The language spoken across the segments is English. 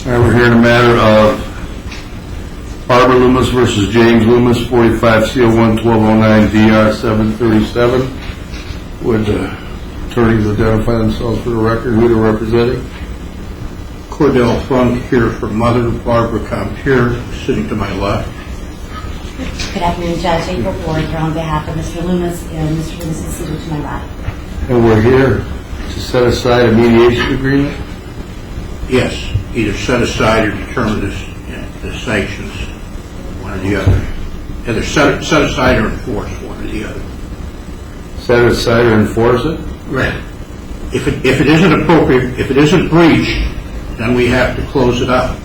All right, we're hearing a matter of Barbara Loomis versus James Loomis, 45 CO1 1209 DR 737. Would attorneys identify themselves for the record? Who they're representing? Cordell Funk here for Mother. Barbara Compier sitting to my left. Good afternoon, Judge. April Ford here on behalf of Mr. Loomis, and Mr. Loomis is seated to my right. And we're here to set aside a mediation agreement? Yes, either set aside or determine the sanctions, one or the other. Either set aside or enforce one or the other. Set it aside or enforce it? Right. If it isn't appropriate, if it isn't breached, then we have to close it out.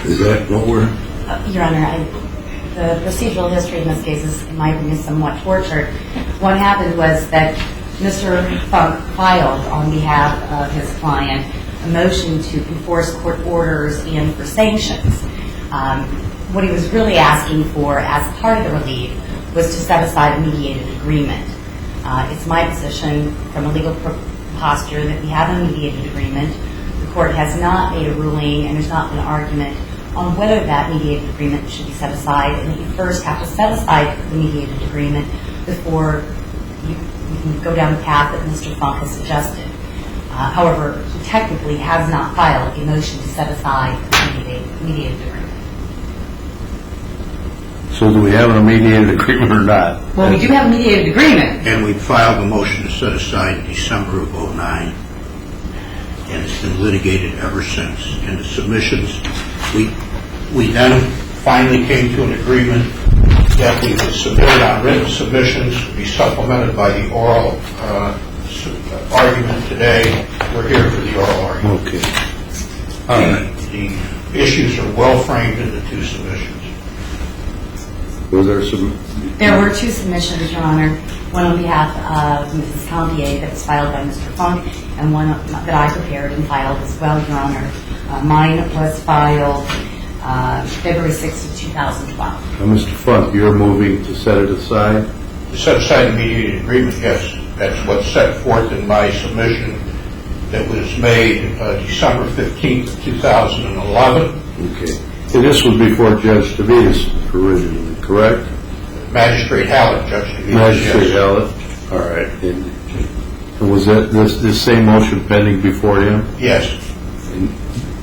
Is that what we're... Your Honor, the procedural history in this case is, in my opinion, somewhat tortured. What happened was that Mr. Funk filed on behalf of his client a motion to enforce court orders and for sanctions. What he was really asking for as part of the relief was to set aside a mediated agreement. It's my position from a legal posture that we have a mediated agreement. The court has not made a ruling and there's not been an argument on whether that mediated agreement should be set aside, and that you first have to set aside the mediated agreement before you can go down the path that Mr. Funk has suggested. However, he technically has not filed a motion to set aside the mediated agreement. So do we have a mediated agreement or not? Well, we do have a mediated agreement. And we filed a motion to set aside in December of 2009, and it's been litigated ever since. And the submissions, we then finally came to an agreement that we would submit on written submissions to be supplemented by the oral argument today. We're here for the oral argument. Okay. The issues are well framed in the two submissions. Was there some... There were two submissions, Your Honor. One on behalf of Mrs. Compier that was filed by Mr. Funk, and one that I prepared and filed as well, Your Honor. Mine was filed February 6th of 2012. Mr. Funk, you're moving to set it aside? To set aside the mediated agreement, yes. That's what's set forth in my submission that was made December 15th, 2011. Okay. And this was before Judge Tavitas originally, correct? Magistrate Hallett, Judge Tavitas. Magistrate Hallett. All right. And was that this same motion pending before him? Yes. And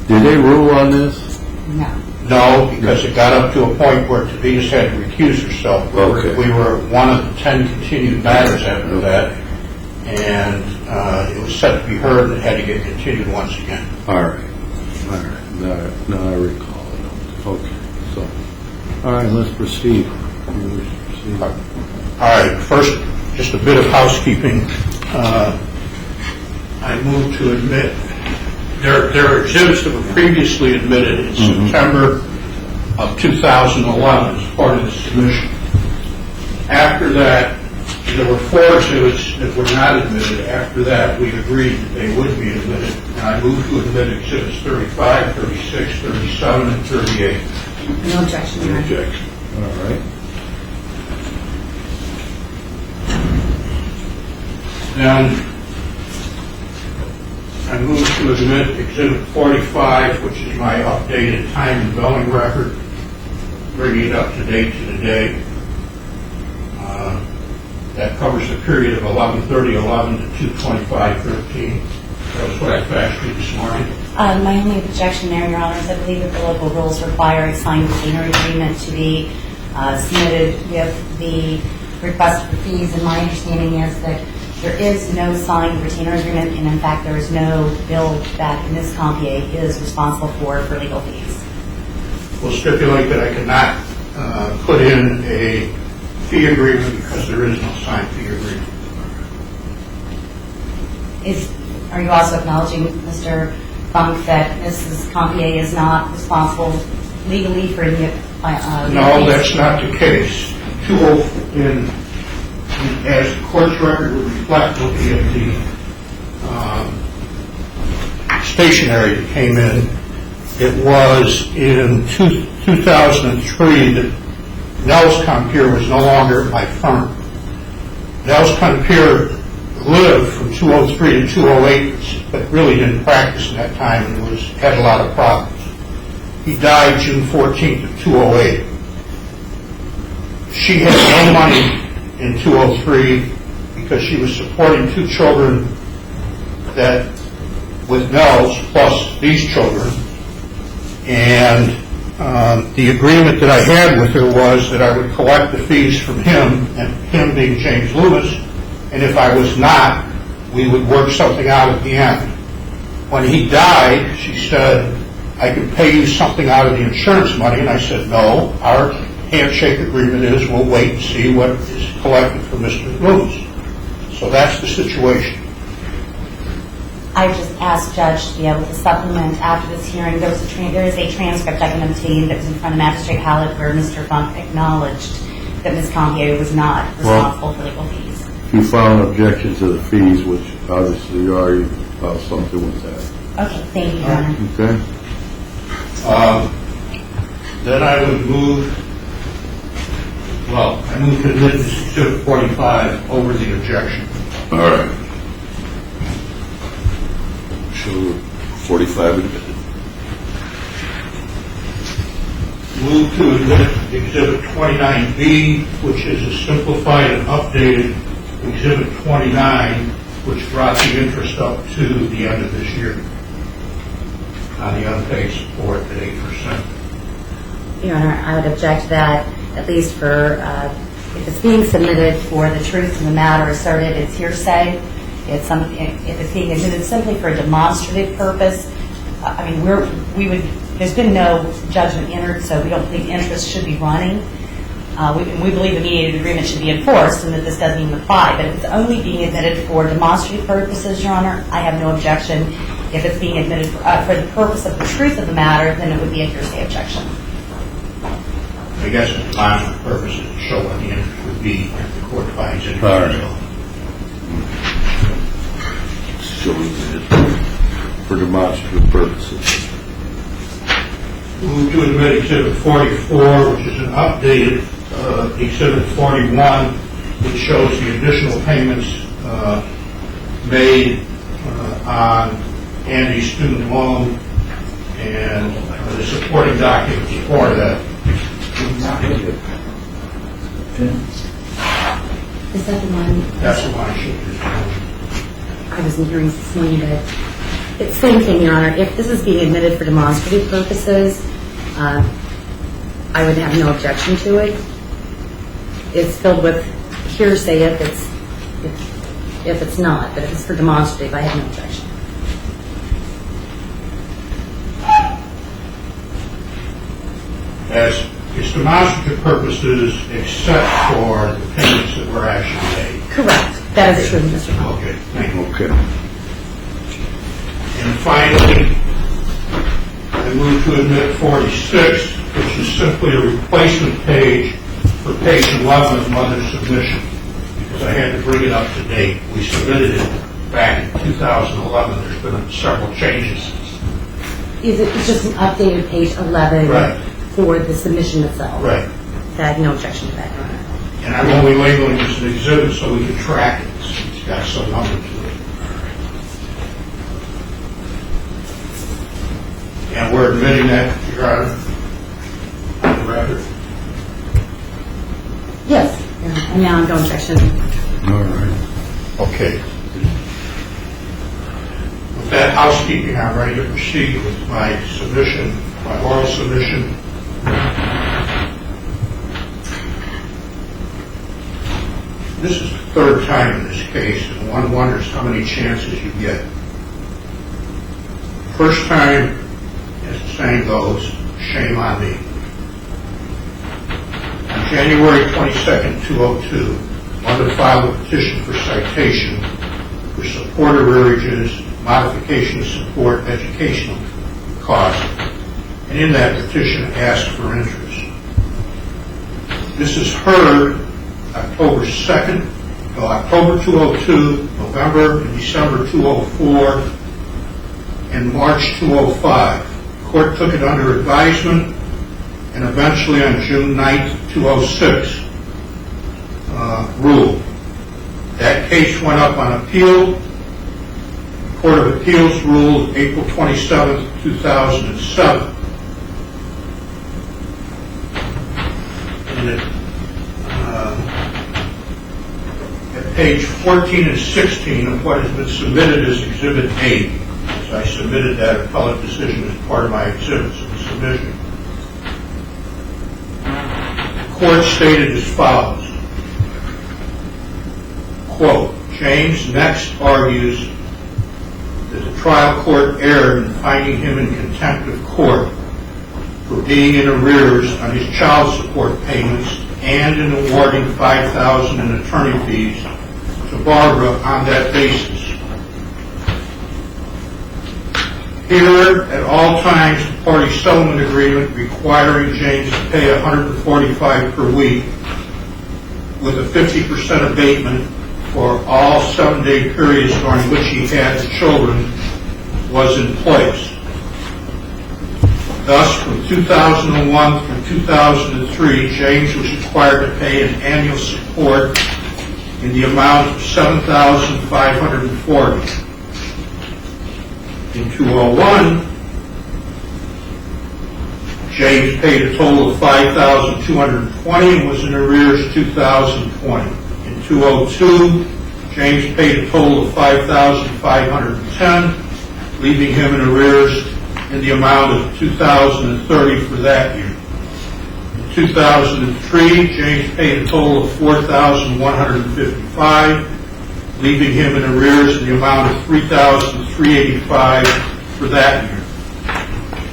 did they rule on this? No. No, because it got up to a point where Tavitas had to recuse herself. Okay. We were one of the 10 continued matters after that, and it was set to be heard and it had to get continued once again. All right. All right. Now I recall it. Okay. So, all right, let's proceed. All right. First, just a bit of housekeeping. I move to admit there are exhibits that were previously admitted in September of 2011 as part of the submission. After that, there were 4 exhibits that were not admitted. After that, we agreed that they would be admitted, and I move to admit exhibits 35, 36, 37, and 38. No objection, Your Honor. Objection. All right. Then I move to admit Exhibit 45, which is my updated time and billing record, bringing it up to date to today. That covers the period of 11/30/11 to 2/25/13. That was what I faxed you this morning. My only objection there, Your Honor, is I believe that the local rules require a signed retainer agreement to be submitted with the request for fees, and my understanding is that there is no signed retainer agreement, and in fact there is no bill that Ms. Compier is responsible for legal fees. We'll stipulate that I cannot put in a fee agreement because there is no signed fee agreement. Are you also acknowledging, Mr. Funk, that Mrs. Compier is not responsible legally for any No, that's not the case. As the court's record would reflect, looking at the stationery that came in, it was in 2003 that Nels Compier was no longer my firm. Nels Compier lived from 203 to 208, but really didn't practice in that time and had a lot of problems. He died June 14th of 208. She had no money in 203 because she was supporting 2 children that with Nels plus these children, and the agreement that I had with her was that I would collect the fees from him, and him being James Loomis, and if I was not, we would work something out at the end. When he died, she said, I can pay you something out of the insurance money, and I said, no, our handshake agreement is we'll wait and see what is collected from Mr. Loomis. So that's the situation. I just asked Judge to be able to supplement after this hearing. There is a transcript I can obtain that was in front of Magistrate Hallett where Mr. Funk acknowledged that Ms. Compier was not responsible for legal fees. You filed an objection to the fees, which obviously you already filed something with that. Okay, thank you, Your Honor. Okay. Then I would move, I move to admit this Exhibit 45 over the objection. All right. Show 45 admitted. Move to admit Exhibit 29B, which is a simplified and updated Exhibit 29, which brought the interest up to the end of this year on the unpaid support at 8%. Your Honor, I would object to that, at least for, if it's being submitted for the truth of the matter asserted, it's hearsay. If it's being admitted simply for a demonstrative purpose, there's been no judgment entered, so we don't believe interest should be running. We believe the mediated agreement should be enforced and that this doesn't even apply. But if it's only being admitted for demonstrative purposes, Your Honor, I have no objection. If it's being admitted for the purpose of the truth of the matter, then it would be a hearsay objection. I guess the demonstrative purpose is to show what the interest would be if the court finds it. All right. Showing it for demonstrative purposes. Move to admit Exhibit 44, which is an updated Exhibit 41, which shows the additional payments made on Andy's student loan and the supporting documents for that. Is that the one? That's the one. I wasn't hearing this morning, but it's the same thing, Your Honor. If this is being admitted for demonstrative purposes, I would have no objection to it. It's filled with hearsay if it's not, but if it's for demonstrative, I have no objection. As it's demonstrative purposes except for the payments that were actually made. Correct. That is true, Mr. Hall. Okay, thank you. Okay. And finally, I move to admit 46, which is simply a replacement page for page 11 of Mother's submission, because I had to bring it up to date. We submitted it back in 2011. There's been several changes. It's just an updated page 11 Right. for the submission itself. Right. I have no objection to that, Your Honor. And I'm only labeling this an exhibit so we can track it. It's got some number to it. And we're admitting that, Your Honor, on the record. Yes. And now I'm no objection. All right. Okay. With that housekeeping, I'm ready to proceed with my submission, my oral submission. This is the third time in this case, and one wonders how many chances you get. First time, as the saying goes, shame on me. On January 22nd, 2002, Mother filed a petition for citation for support arrearages, modification of support, educational costs, and in that petition asked for interest. This is heard October 2nd, October 2002, November and December 2004, and March 2005. The court took it under advisement, and eventually on June 9th, 2006, ruled. That case went up on appeal. The Court of Appeals ruled April 27, 2007. And at page 14 and 16 of what has been submitted as Exhibit 8, as I submitted that appellate decision as part of my exhibits of the submission, the court stated as follows, quote, James next argues that the trial court erred in finding him in contempt of court for being in arrears on his child support payments and in awarding $5,000 in attorney fees to Barbara on that basis. Here, at all times, the party settlement agreement requiring James to pay $145 per week with a 50% abatement for all 7-day periods during which he had the children was in place. Thus, from 2001 through 2003, James was required to pay an annual support in the amount of $7,540. In 2001, James paid a total of $5,220 and was in arrears 2020. In 2002, James paid a total of $5,510, leaving him in arrears in the amount of $2,030 for that year. In 2003, James paid a total of $4,155, leaving him in arrears in the amount of $3,385 for that year.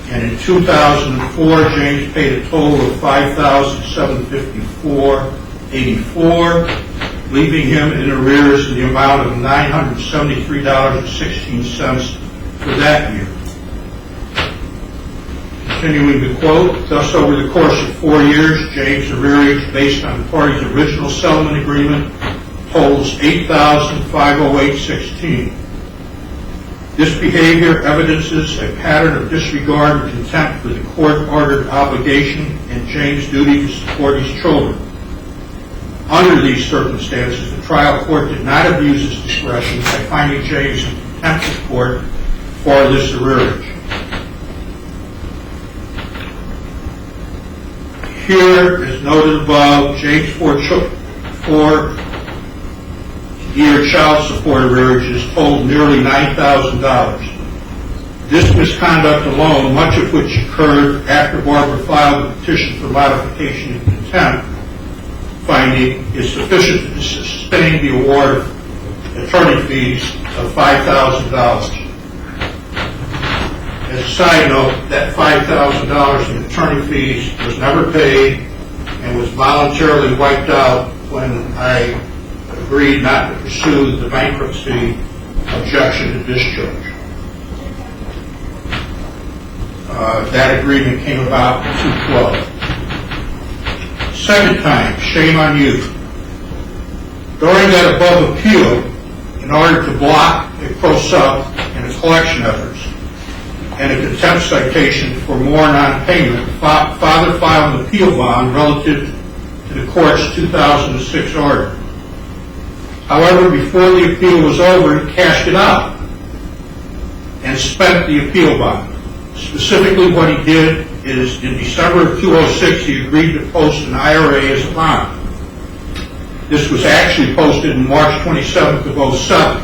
And in 2004, James paid a total of $5,754.84, leaving him in arrears in the amount of $973.16 for that year. Continuing the quote, thus over the course of 4 years, James' arrearage based on the party's original settlement agreement totals $8,508.16. This behavior evidences a pattern of disregard and contempt for the court-ordered obligation and James' duty to support his children. Under these circumstances, the trial court did not abuse its discretion by finding James in contempt of court for this arrearage. Here, as noted above, James' 4-year child support arrearages totaled nearly $9,000. This misconduct alone, much of which occurred after Barbara filed a petition for modification in contempt, finding is sufficient to sustain the award of attorney fees of $5,000. As a side note, that $5,000 in attorney fees was never paid and was voluntarily wiped out when I agreed not to pursue the bankruptcy objection to discharge. That agreement came about in 2012. Second time, shame on you. During that above appeal, in order to block a pro sub and its collection efforts, and a contempt citation for more non-payment, Father filed an appeal bond relative to the court's 2006 order. However, before the appeal was over, he cashed it out and spent the appeal bond. Specifically, what he did is, in December of 2006, he agreed to post an IRA as a bond. This was actually posted in March 27th of 2007.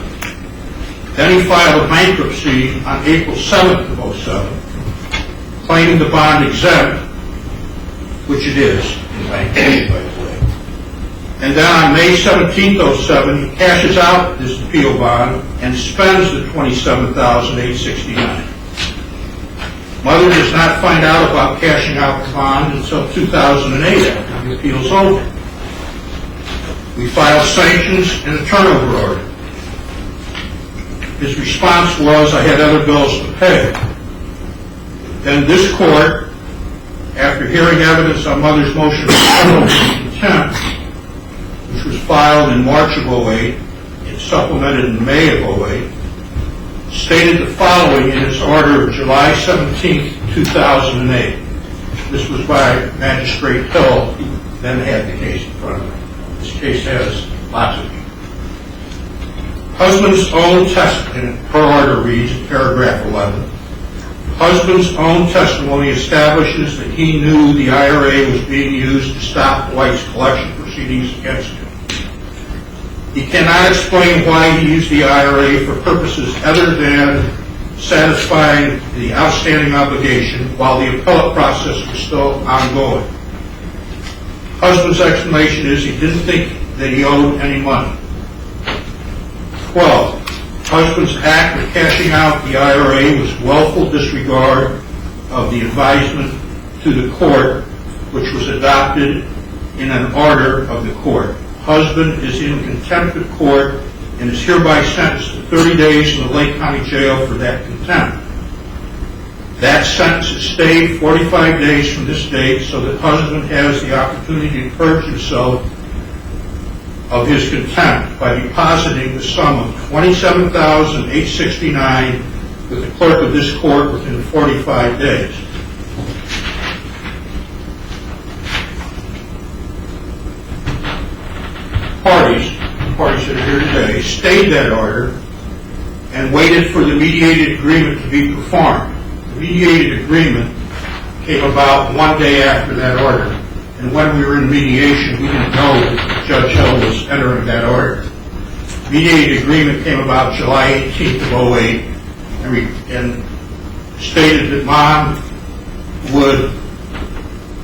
Then he filed a bankruptcy on April 7th of 2007, claiming the bond exempt, which it is in bankruptcy, by the way. And then on May 17th of 2007, he cashes out this appeal bond and spends the $27,869. Mother does not find out about cashing out the bond until 2008 after the appeal is over. We filed sanctions and a turnover order. His response was, I had other bills to pay. Then this court, after hearing evidence on Mother's motion for contempt, which was filed in March of 2008, and supplemented in May of 2008, stated the following in its order of July 17, 2008. This was by Magistrate Hill, who then had the case in front of him. This case has lots of people. Husband's own testimony, her order reads in paragraph 11, husband's own testimony establishes that he knew the IRA was being used to stop Dwight's collection proceedings against him. He cannot explain why he used the IRA for purposes other than satisfying the outstanding obligation while the appellate process was still ongoing. Husband's explanation is he didn't think that he owed any money. 12. Husband's act of cashing out the IRA was willful disregard of the advisement to the court, which was adopted in an order of the court. Husband is in contempt of court and is hereby sentenced to 30 days in the Lake County Jail for that contempt. That sentence is stayed 45 days from this date so that husband has the opportunity to purge himself of his contempt by depositing the sum of $27,869 with the clerk of this court within 45 days. Parties that are here today stayed that order and waited for the mediated agreement to be performed. The mediated agreement came about one day after that order. And when we were in mediation, we didn't know that Judge Hill was entering that order. Mediated agreement came about July 18th of 08 and stated that Mom would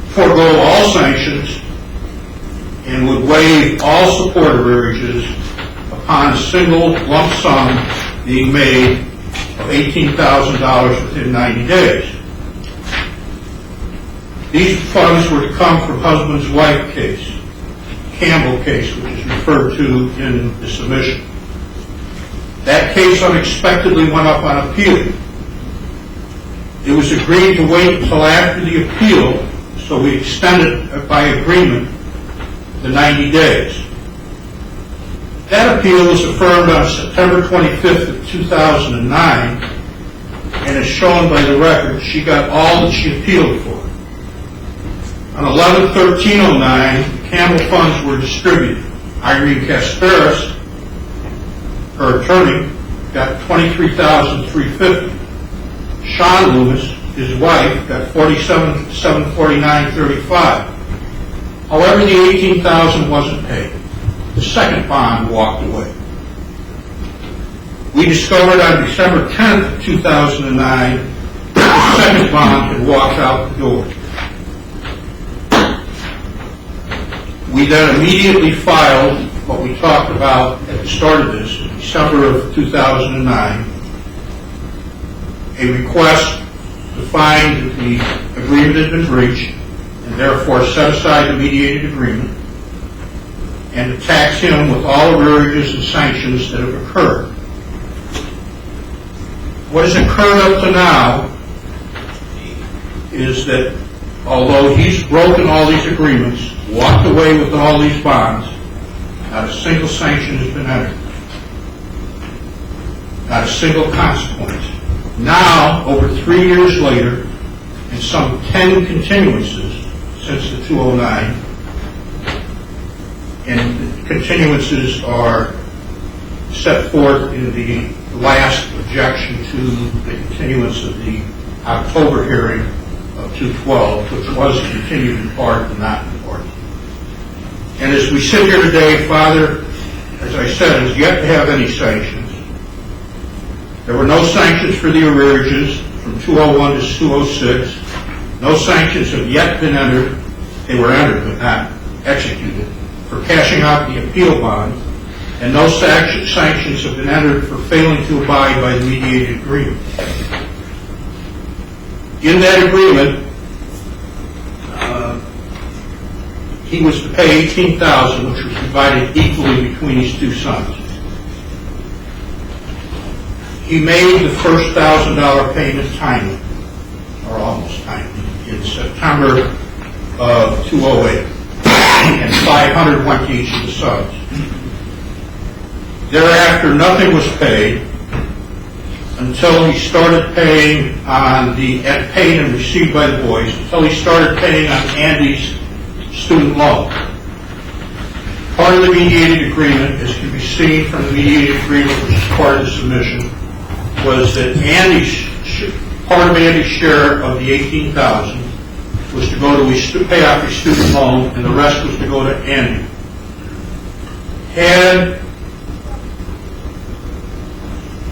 forego all sanctions and would waive all support arrearages upon a single lump sum being made of $18,000 within 90 days. These funds were to come from husband's wife case, Campbell case, which is referred to in the submission. That case unexpectedly went up on appeal. It was agreed to wait until after the appeal, so we extended by agreement the 90 days. That appeal was affirmed on September 25th of 2009, and as shown by the record, she got all that she appealed for. On 11/13/09, the Campbell funds were distributed. Irene Kasparis, her attorney, got $23,350. Sean Loomis, his wife, got $47,749.35. However, the $18,000 wasn't paid. The second bond walked away. We discovered on December 10th of 2009 that the second bond had walked out the door. We then immediately filed what we talked about at the start of this, in December of 2009, a request to find that the agreement had been breached and therefore set aside the mediated agreement and to tax him with all arrearages and sanctions that have occurred. What has occurred up to now is that although he's broken all these agreements, walked away with all these bonds, not a single sanction has been entered. Not a single consequence. Now, over 3 years later, and some 10 continuances since the 2009, and the continuances are set forth in the last objection to the continuance of the October hearing of 212, which was continued in part and not in part. And as we sit here today, Father, as I said, has yet to have any sanctions. There were no sanctions for the arrearages from 201 to 206. No sanctions have yet been entered. They were entered but not executed for cashing out the appeal bond. And no sanctions have been entered for failing to abide by the mediated agreement. In that agreement, he was to pay $18,000, which was divided equally between his two sons. He made the first $1,000 payment timely, or almost timely, in September of 2008, and $500 went to each of the sons. Thereafter, nothing was paid until he started paying on the paid and received by the boys, until he started paying on Andy's student loan. Part of the mediated agreement, as can be seen from the mediated agreement, which is part of the submission, was that part of Andy's share of the $18,000 was to go to pay off his student loan, and the rest was to go to Andy. Had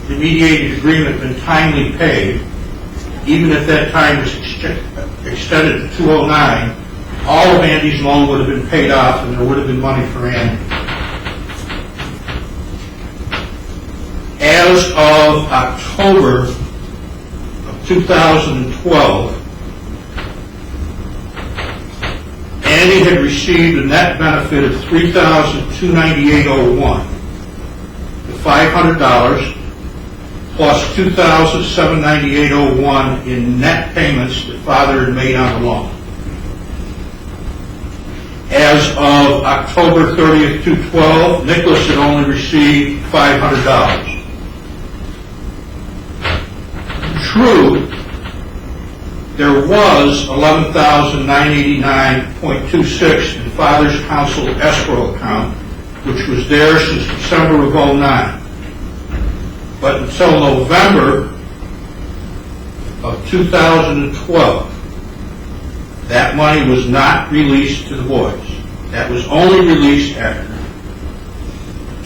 the mediated agreement been timely paid, even if that time was extended to 2009, all of Andy's loan would have been paid off and there would have been money for Andy. As of October of 2012, Andy had received a net benefit of $3,298.01, the $500 plus $2,798.01 in net payments that father had made on the loan. As of October 30th, 2012, Nicholas had only received $500. True, there was $11,989.26 in father's council escrow account, which was there since December of 2009. But until November of 2012, that money was not released to the boys. That was only released after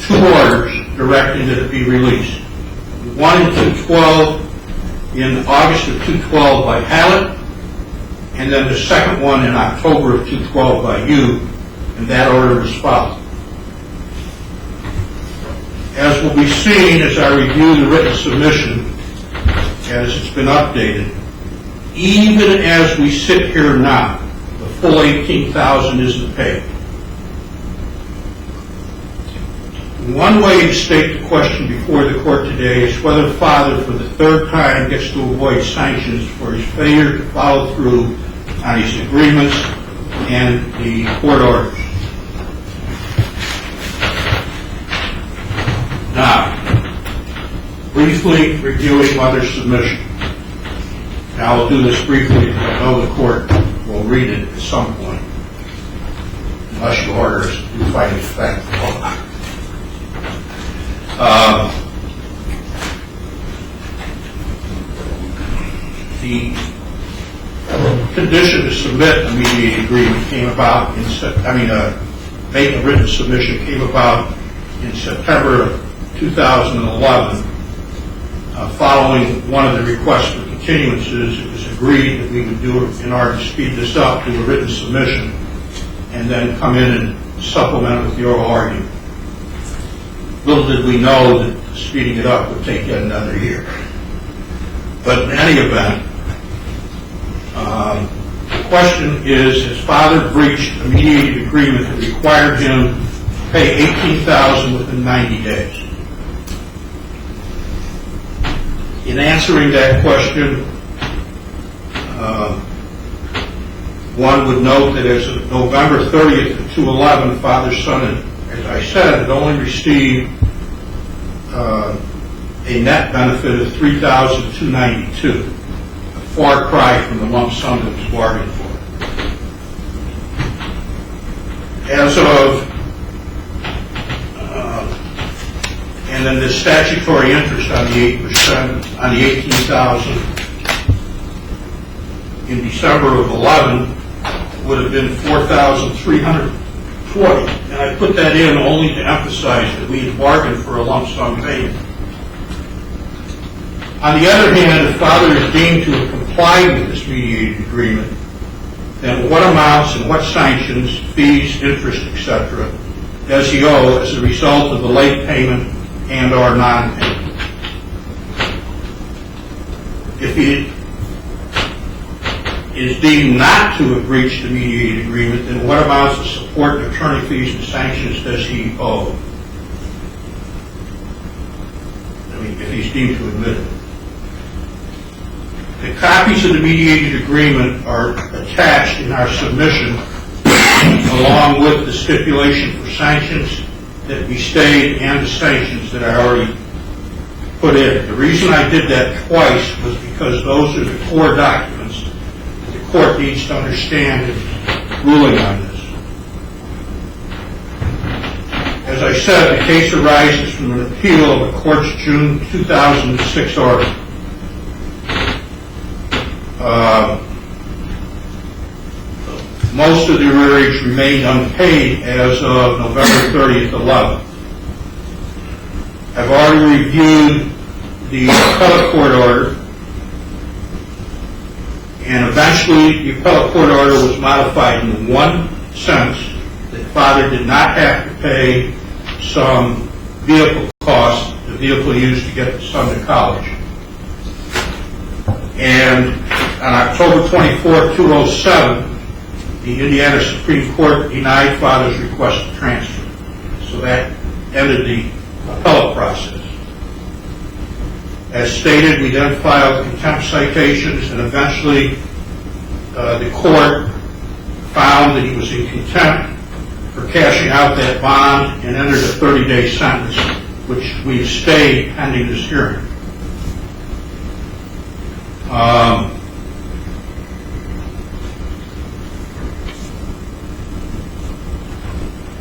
2 orders directing that it be released. One in 2012, in August of 2012 by Hallett, and then the second one in October of 2012 by you, and that order was followed. As will be seen as I review the written submission, as it's been updated, even as we sit here now, the full $18,000 isn't paid. One way to state the question before the court today is whether father, for the 3rd time, gets to avoid sanctions for his failure to follow through on his agreements and the court orders. Now, briefly reviewing mother's submission. Now, I'll do this briefly because I know the court will read it at some point, unless your orders do find it factual. The condition to submit a mediated agreement came about make a written submission came about in September of 2011. Following one of the requests for continuances, it was agreed that we would do it in order to speed this up to a written submission and then come in and supplement it with the oral argument. Little did we know that speeding it up would take yet another year. But in any event, the question is, has father breached a mediated agreement that required him to pay $18,000 within 90 days? In answering that question, one would note that as of November 30th of 2011, father's son, as I said, had only received a net benefit of $3,292, a far cry from the lump sum that was bargained for. As of, and then the statutory interest on the 8%, on the $18,000 in December of 11 would have been $4,320. And I put that in only to emphasize that we had bargained for a lump sum payment. On the other hand, if father is deemed to have complied with this mediated agreement, then what amounts and what sanctions, fees, interest, etc., does he owe as a result of the late payment and or non-payment? If he is deemed not to have breached the mediated agreement, then what amounts of support and attorney fees and sanctions does he owe? If he's deemed to admit it. The copies of the mediated agreement are attached in our submission along with the stipulation for sanctions that we stayed and the sanctions that I already put in. The reason I did that twice was because those are the core documents the court needs to understand in ruling on this. As I said, the case arises from an appeal of the court's June 2006 order. Most of the arrearage remained unpaid as of November 30th, 11. I've already reviewed the appellate court order, and eventually the appellate court order was modified in one sense: that father did not have to pay some vehicle costs, the vehicle used to get the son to college. And on October 24, 2007, the Indiana Supreme Court denied father's request to transfer. So that ended the appellate process. As stated, we then filed contempt citations, and eventually the court found that he was in contempt for cashing out that bond and entered a 30-day sentence, which we've stayed pending this hearing.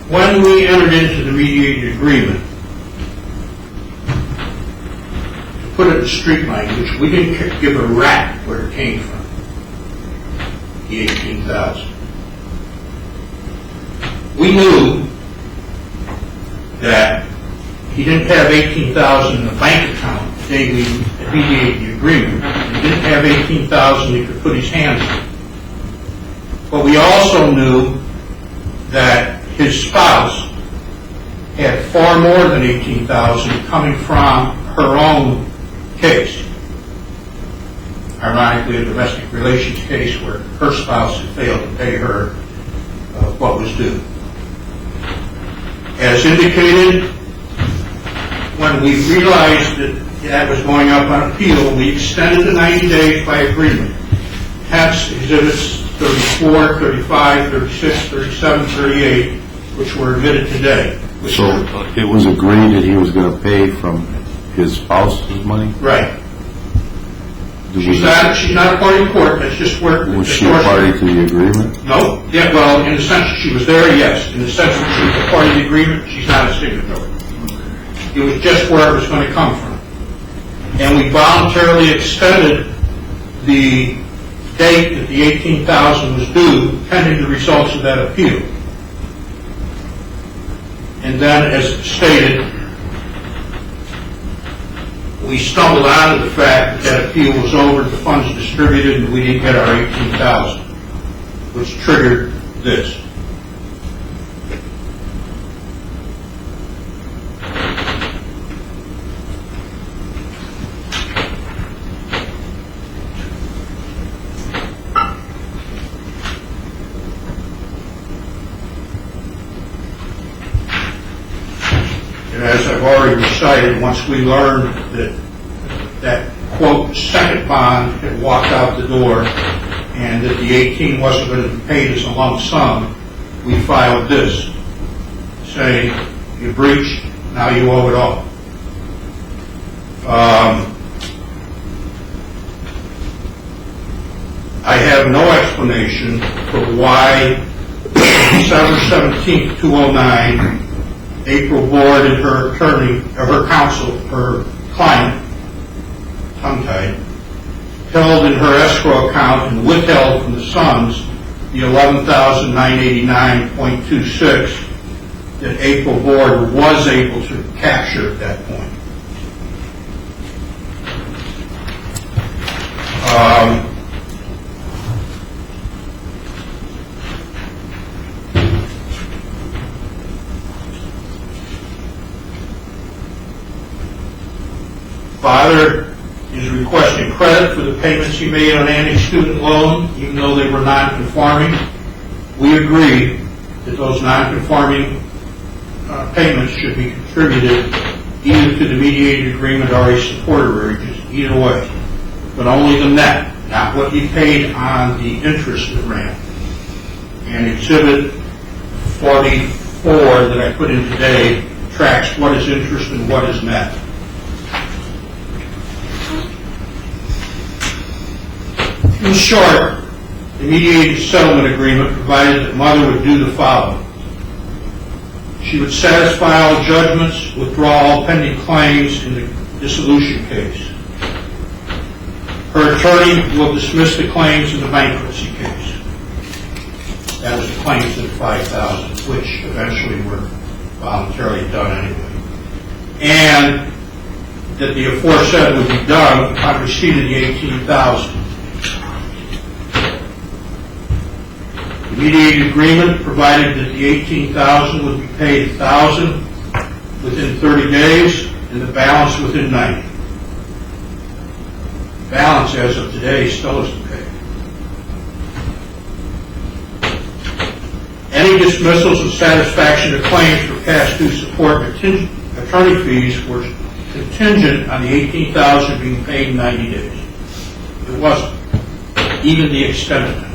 When we entered into the mediated agreement, to put it in street language, we didn't give a rat where it came from, the $18,000. We knew that he didn't have $18,000 in the bank account the day we mediated the agreement. He didn't have $18,000 he could put his hands on. But we also knew that his spouse had far more than $18,000 coming from her own case. Ironically, a domestic relations case where her spouse had failed to pay her what was due. As indicated, when we realized that that was going up on appeal, we extended the 90 days by agreement. Hence, exhibits 34, 35, 36, 37, 38, which were admitted today. So it was agreed that he was going to pay from his spouse's money? Right. She's not a party in court. That's just where... Was she a party to the agreement? No. Yeah, well, in the sense that she was there, yes. In the sense that she was a party to the agreement, she's not a signatory. It was just where it was going to come from. And we voluntarily extended the date that the $18,000 was due, pending the results of that appeal. And then, as stated, we stumbled onto the fact that that appeal was over, the funds distributed, and we didn't get our $18,000, which triggered this. As I've already recited, once we learned that quote, second bond had walked out the door and that the 18 wasn't going to be paid as a lump sum, we filed this, saying, you breached, now you owe it all. I have no explanation for why December 17th, 2009, April Board and her attorney, or her counsel, her client, tongue-tied, held in her escrow account and withheld from the sons the $11,989.26 that April Board was able to capture at that point. Father is requesting credit for the payments he made on any student loan, even though they were non-conforming. We agree that those non-conforming payments should be contributed either to the mediated agreement or a support arrearages, either way. But only the net, not what he paid on the interest that ran. And Exhibit 44 that I put in today tracks what is interest and what is net. In short, the mediated settlement agreement provided that mother would do the following. She would satisfy all judgments, withdraw all pending claims in the dissolution case. Her attorney will dismiss the claims in the bankruptcy case. That was the claims to the $5,000, which eventually were voluntarily done anyway. And that the aforesaid would be done upon receipt of the $18,000. The mediated agreement provided that the $18,000 would be paid $1,000 within 30 days and the balance within 90. The balance as of today still isn't paid. Any dismissals of satisfaction of claims for past due support attorney fees were contingent on the $18,000 being paid in 90 days. It wasn't. Even the extended 90 days.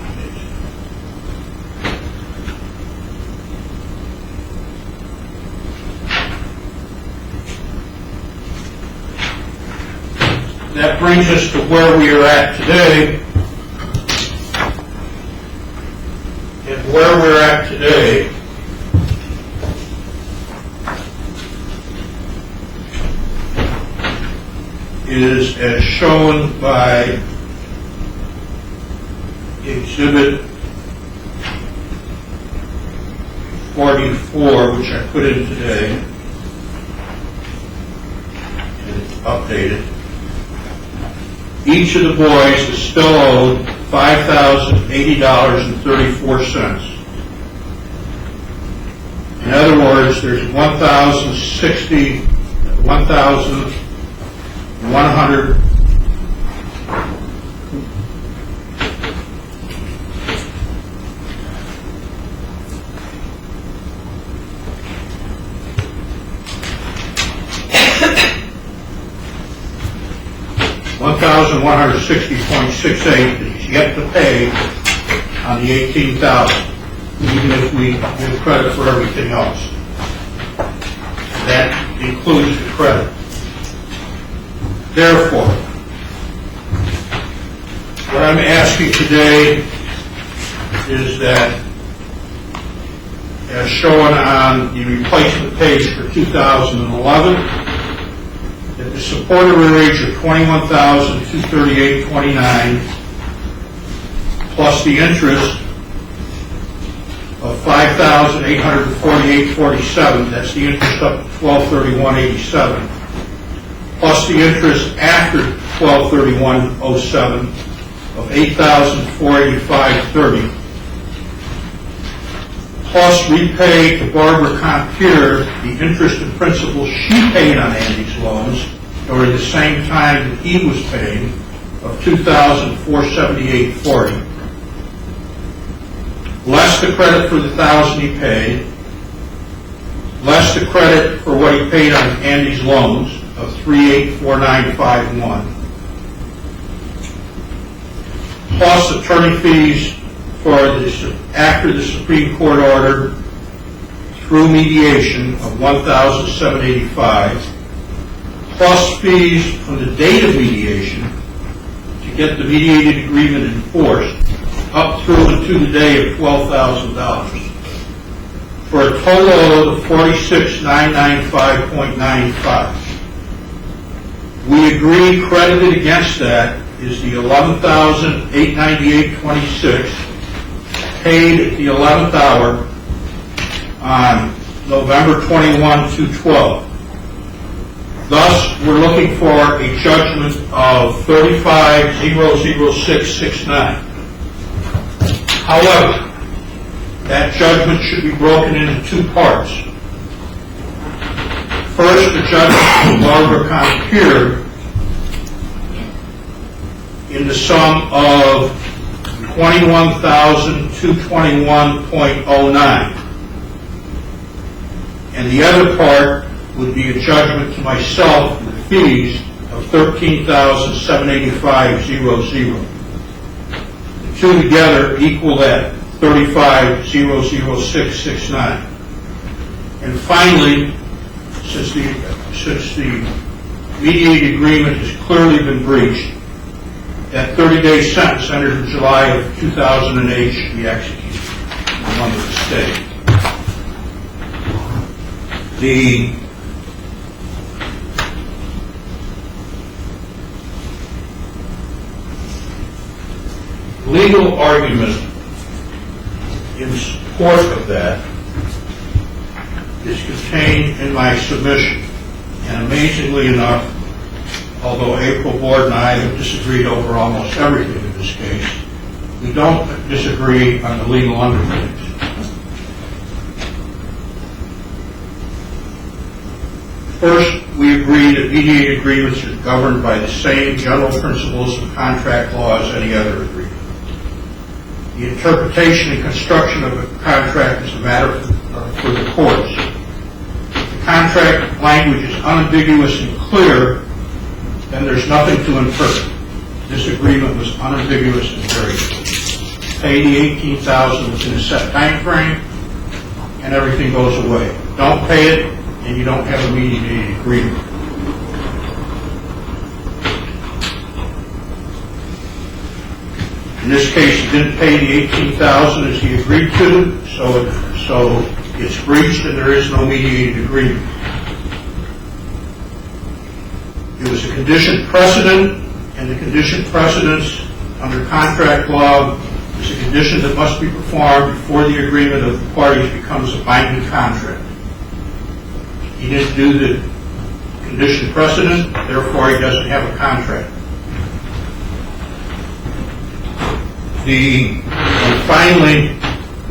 That brings us to where we are at today. And where we're at today is as shown by Exhibit 44, which I put in today and it's updated. Each of the boys is still owed $5,080.34. In other words, there's $1,100. $1,160.68 that he's yet to pay on the $18,000, even if we give credit for everything else. That includes the credit. Therefore, what I'm asking today is that, as shown on the replacement page for 2011, that the support arrearage of $21,238.29 plus the interest of $5,848.47, that's the interest up to $1231.87, plus the interest after $1231.07 of $8,485.30, plus repay to Barbara Compier the interest and principal she paid on Andy's loans during the same time that he was paying of $2,478.40, less the credit for the $1,000 he paid, less the credit for what he paid on Andy's loans of $3,849.51, plus attorney fees for after the Supreme Court order through mediation of $1,785, plus fees from the date of mediation to get the mediated agreement enforced up through and to the day of $12,000, for a total of $46,995.95. We agree credited against that is the $11,898.26 paid at the 11th hour on November 21, 2012. Thus, we're looking for a judgment of $35,006.69. However, that judgment should be broken into two parts. First, the judgment from Barbara Compier in the sum of $21,221.09. And the other part would be a judgment to myself with fees of $13,785.00. The two together equal that $35,006.69. And finally, since the mediated agreement has clearly been breached, that 30-day sentence entered in July of 2008 should be executed under the state. The legal argument in support of that is contained in my submission. And amazingly enough, although April Board and I have disagreed over almost everything in this case, we don't disagree on the legal underpinnings. First, we agree that mediated agreements are governed by the same general principles of contract law as any other agreement. The interpretation and construction of a contract is a matter for the courts. If the contract language is unambiguous and clear, then there's nothing to interpret. This agreement was unambiguous and very clear. Pay the $18,000 within a set time frame, and everything goes away. Don't pay it, and you don't have a mediated agreement. In this case, he didn't pay the $18,000 as he agreed to, so it's breached and there is no mediated agreement. It was a condition precedent, and the condition precedence under contract law is a condition that must be performed before the agreement of the parties becomes a binding contract. He didn't do the condition precedent, therefore he doesn't have a contract. And finally,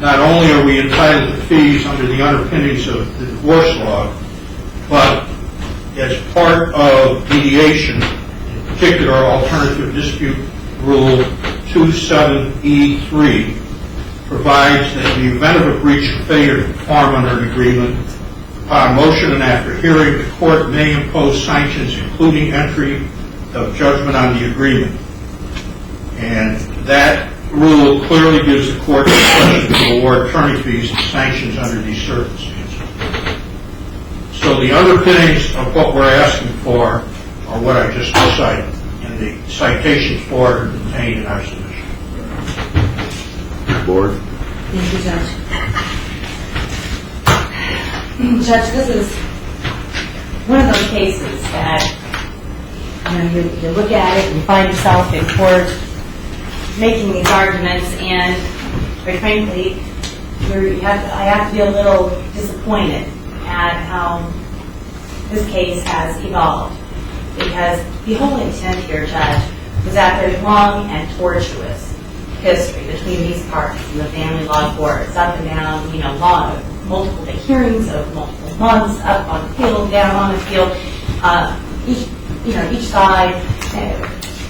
not only are we entitled to fees under the underpinnings of the divorce law, but as part of mediation, in particular alternative dispute rule 27E3 provides that in the event of a breach or failure to perform under an agreement, upon motion and after hearing, the court may impose sanctions, including entry of judgment on the agreement. And that rule clearly gives the court discretion to award attorney fees and sanctions under these circumstances. So the underpinnings of what we're asking for are what I just recited, and the citations for it are contained in our submission. Board? Thank you, Judge. Judge, this is one of those cases that you look at it and find yourself in court making these arguments, and quite frankly, I have to be a little disappointed at how this case has evolved, because the whole intent here, Judge, was that there's long and tortuous history between these parties and the family law courts, up and down, long, multiple hearings of multiple months, up on appeal, down on appeal, each side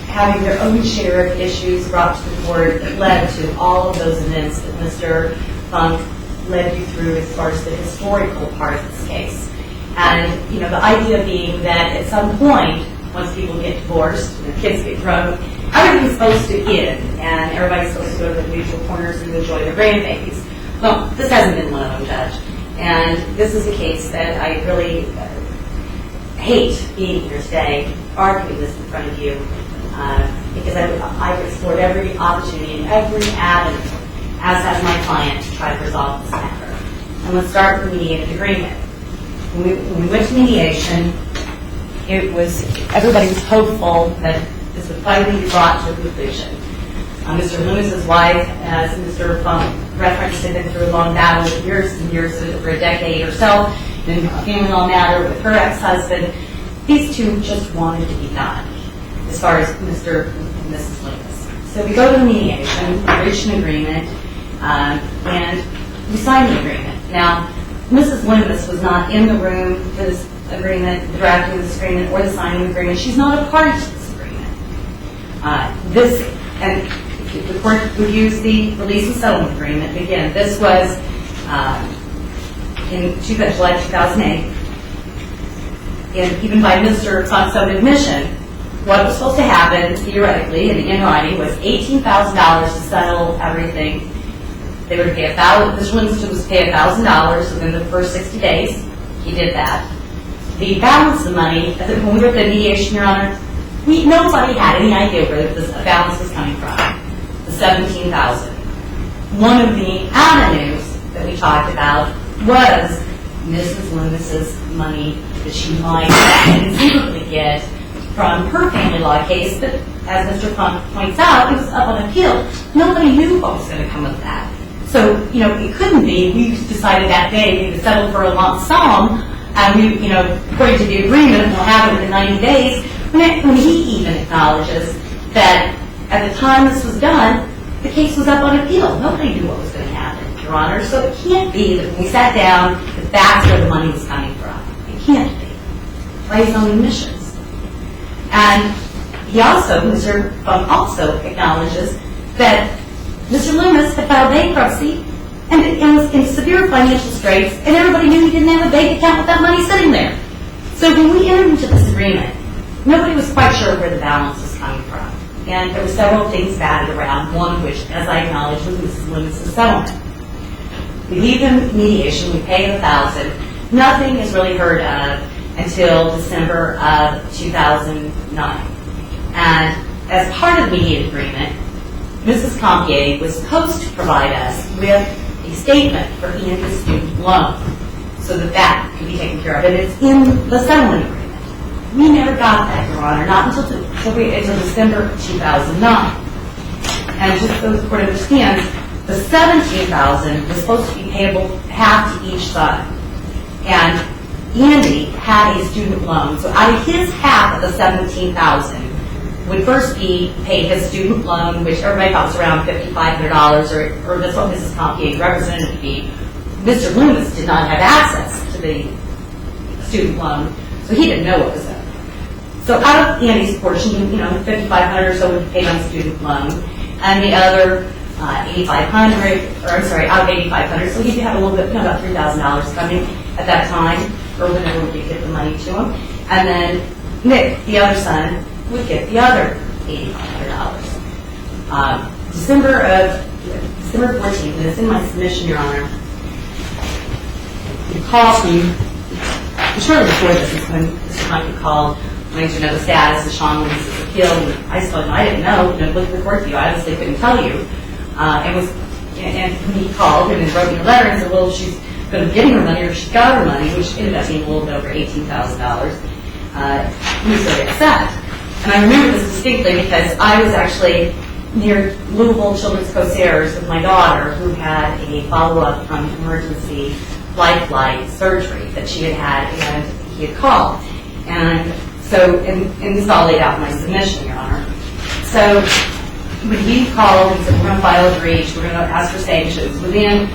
having their own share of issues brought to the court that led to all of those events that Mr. Funk led you through as far as the historical part of this case. And, the idea being that at some point, once people get divorced and their kids get grown, everything's supposed to end, and everybody's supposed to go to the mutual corners and enjoy their grandbabies. Well, this hasn't been one of them, Judge. And this is a case that I really hate being here today, arguing this in front of you, because I've explored every opportunity and every avenue, as has my client, to try to resolve this matter. And let's start with the mediated agreement. When we went to mediation, everybody was hopeful that this would finally be brought to a conclusion. Mr. Loomis' wife, as Mr. Funk referenced, had been through a long battle with years and years, over a decade or so, in a family law matter with her ex-husband. These two just wanted to be done, as far as Mr. and Mrs. Loomis. So we go to the mediation, we reach an agreement, and we sign the agreement. Now, Mrs. Loomis was not in the room for this agreement, the drafting of this agreement, or the signing of the agreement. She's not a party to this agreement. And if the court would use the release and settlement agreement, again, this was in July 2008, and even by Mr. Funk's own admission, what was supposed to happen, theoretically, in writing, was $18,000 to settle everything. They were to pay Mr. Loomis was to pay $1,000 within the first 60 days. He did that. The balance of money, when we were at the mediation, Your Honor, nobody had any idea where this balance was coming from, the $17,000. One of the avenues that we talked about was Mrs. Loomis's money that she might conceivably get from her family law case, but as Mr. Funk points out, it was up on appeal. Nobody knew what was going to come of that. So, it couldn't be. We decided that day we would settle for a lump sum, and we, according to the agreement, we'll have it within 90 days. When he even acknowledges that at the time this was done, the case was up on appeal. Nobody knew what was going to happen, Your Honor. So it can't be that when we sat down, that that's where the money was coming from. It can't be. By his own admissions. And he also, Mr. Funk also acknowledges that Mr. Loomis had filed bankruptcy and was in severe financial straits, and everybody knew he didn't have a bank account with that money sitting there. So when we entered into this agreement, nobody was quite sure where the balance was coming from. And there were several things batted around, one of which, as I acknowledged, was Mrs. Loomis' settlement. We leave in mediation, we pay $1,000. Nothing is really heard of until December of 2009. And as part of the mediation agreement, Mrs. Compier was supposed to provide us with a statement for Andy's student loan so that that could be taken care of. And it's in the settlement agreement. We never got that, Your Honor, not until December of 2009. And just so the court understands, the $17,000 was supposed to be payable half to each son. And Andy had a student loan, so out of his half of the $17,000 would first be paid his student loan, which everybody thought was around $5,500, or that's what Mrs. Compier represented to be. Mr. Loomis did not have access to the student loan, so he didn't know what was there. So out of Andy's portion, $5,500 or so would be paid on the student loan, and the other $8,500, or I'm sorry, out of $8,500, so he'd have a little bit, about $3,000 coming at that time, or whenever we get the money to him. And then Nick, the other son, would get the other $8,500. December 14th, and it's in my submission, Your Honor. He called me, shortly before this is when Mr. Humphrey called, wanting to know the status of Sean Loomis' appeal. And I told him I didn't know. Look at the court view. I honestly couldn't tell you. And he called and wrote me a letter and said, well, she's going to be getting her money, or she got her money, which ended up being a little bit over $18,000. He was very upset. And I remember this distinctly because I was actually near Louisville Children's Co-Sierras with my daughter, who had a follow-up from emergency life flight surgery that she had and he had called. And so, and this is all laid out in my submission, Your Honor. So when he called and said, we're going to file a breach, we're going to ask for sanctions, within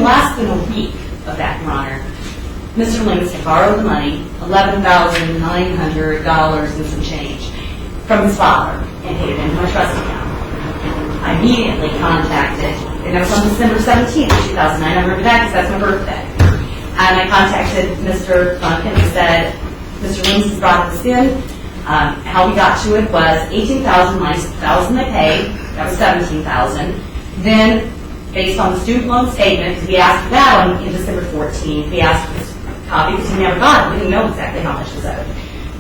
less than a week of that, Your Honor, Mr. Loomis had borrowed the money, $11,900 and some change, from his father and paid it into my trust account. I immediately contacted, and that was on December 17th, 2009. I remember that because that's my birthday. And I contacted Mr. Funk and said, Mr. Loomis has brought this in. How we got to it was $18,000 minus the $1,000 I paid. That was $17,000. Then, based on the student loan statement, because we asked for that on December 14th, we asked for this copy because we never got it. We didn't know exactly how much was owed.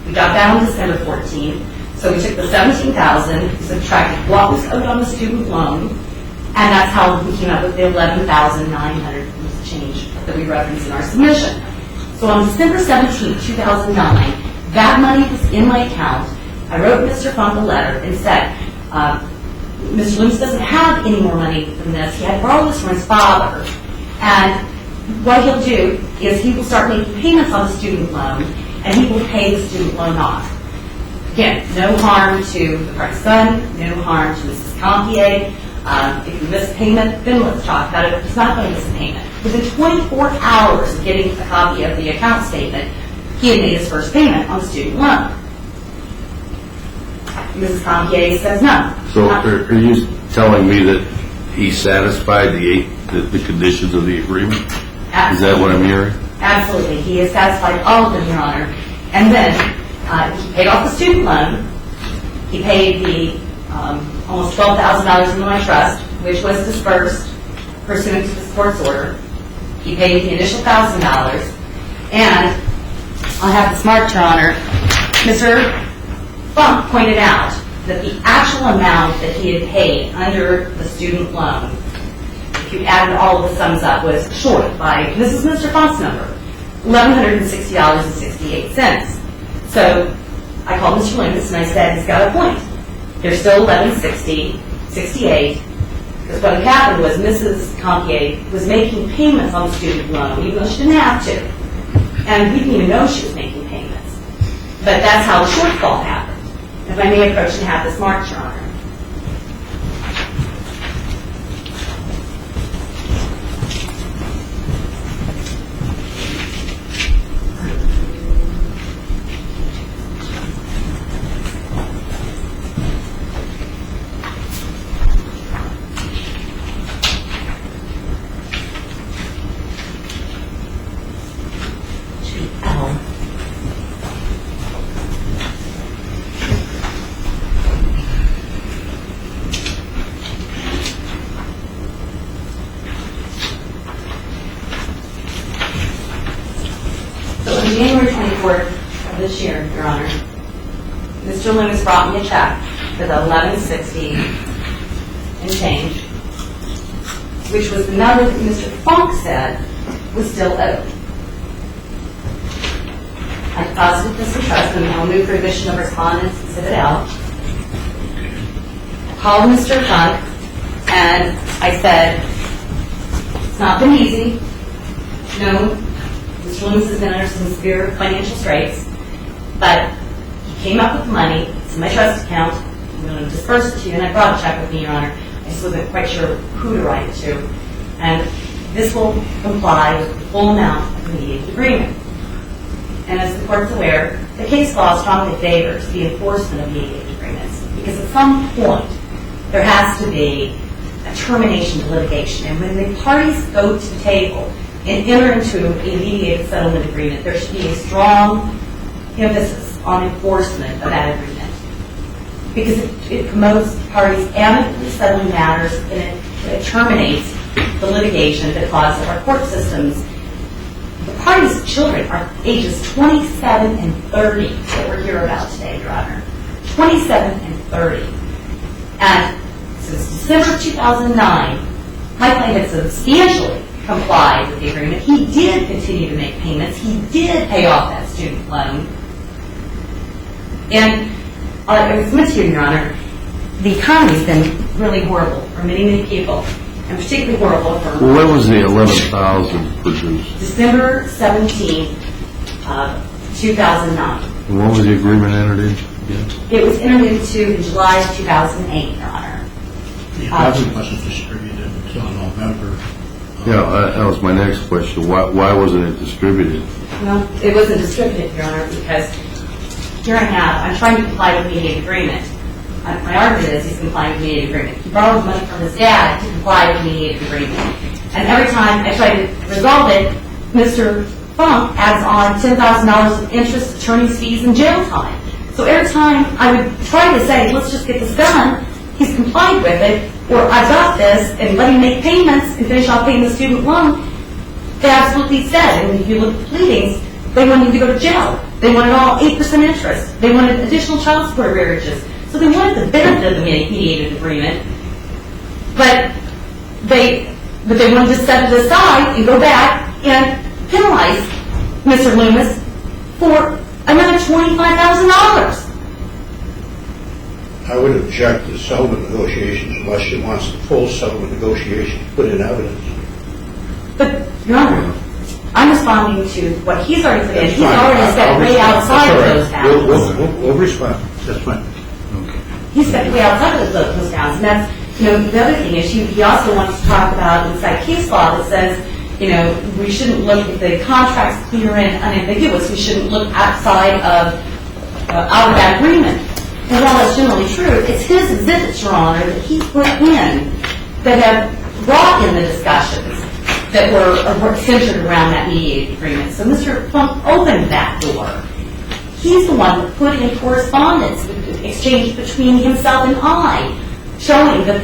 We got that on December 14th. So we took the $17,000, subtracted what was owed on the student loan, and that's how we came up with the $11,900 change that we referenced in our submission. So on December 17th, 2009, that money was in my account. I wrote Mr. Funk a letter and said, Mr. Loomis doesn't have any more money than this. He had borrowed this from his father. And what he'll do is he will start making payments on the student loan, and he will pay the student loan off. Again, no harm to the correct son, no harm to Mrs. Compier. If you miss a payment, then let's talk about it. But it's not going to miss a payment. Within 24 hours of getting a copy of the account statement, he had made his first payment on the student loan. Mrs. Compier says no. So are you telling me that he satisfied the conditions of the agreement? Absolutely. Is that what I'm hearing? Absolutely. He has satisfied all of them, Your Honor. And then he paid off the student loan. He paid the almost $12,000 into my trust, which was dispersed pursuant to this court's order. He paid the initial $1,000. And I'll have this marked, Your Honor. Mr. Funk pointed out that the actual amount that he had paid under the student loan, if you added all of the sums up, was short by, this is Mr. Funk's number, $1,160.68. So I called Mr. Loomis and I said, he's got a point. There's still $1,160.68. Because what had happened was Mrs. Compier was making payments on the student loan, even though she didn't have to. And we didn't even know she was making payments. But that's how the shortfall happened. If I may approach and have this marked, Your Honor. So on January 24th of this year, Your Honor, Mr. Loomis brought me a check for the $1,160 and change, which was the number that Mr. Funk said was still owed. I deposited this in trust and I'll move for revision of respondents, Exhibit L. I called Mr. Funk and I said, it's not been easy. No, Mr. Loomis has been under some severe financial straits, but he came up with the money. It's in my trust account. I'm going to disperse it to you, and I brought a check with me, Your Honor. I just wasn't quite sure who to write it to. And this will comply with the full amount of the mediated agreement. And as the Court's aware, the case law strongly favors the enforcement of mediated agreements, because at some point, there has to be a termination to litigation. And when the parties go to the table and enter into a mediated settlement agreement, there should be a strong emphasis on enforcement of that agreement. Because it promotes parties amicably settling matters and it terminates the litigation that causes our court systems. The parties' children are ages 27 and 30 that we're here about today, Your Honor. 27 and 30. And since December 2009, my client had substantially complied with the agreement. He did continue to make payments. He did pay off that student loan. And I submit to you, Your Honor, the economy's been really horrible for many, many people, and particularly horrible for... Well, when was the $11,000 produced? December 17th, 2009. And when was the agreement entered into? Yeah. It was entered into in July of 2008, Your Honor. The housing wasn't distributed until November. Yeah, that was my next question. Why wasn't it distributed? No, it wasn't distributed, Your Honor, because here I have, I'm trying to comply with the mediated agreement. My argument is he's complying with the mediated agreement. He borrowed money from his dad to comply with the mediated agreement. And every time I try to resolve it, Mr. Funk adds on $10,000 of interest, attorney's fees, and jail time. So every time I would try to say, let's just get this done, he's complied with it, or I've got this, and let him make payments and finish off paying the student loan. They absolutely said, and if you look at the pleadings, they wanted him to go to jail. They wanted all 8% interest. They wanted additional child support arrearages. So they wanted the benefit of the mediated agreement, but they wanted to set it aside and go back and penalize Mr. Loomis for another $25,000. I would object to settlement negotiations unless she wants the full settlement negotiation put in evidence. But, Your Honor, I'm responding to what he's already put in. That's He's fine. already set way outside of those bounds. We'll respond. That's fine. He's set way outside of those bounds. And that's, the other thing is he also wants to talk about inside case law that says, we shouldn't look at the contracts clear and unambiguous. We shouldn't look outside of that agreement. And while that's generally true, it's his exhibits, Your Honor, that he put in that have brought in the discussions that were centered around that mediated agreement. So Mr. Funk opened that door. He's the one that put in correspondence, exchange between himself and I, showing that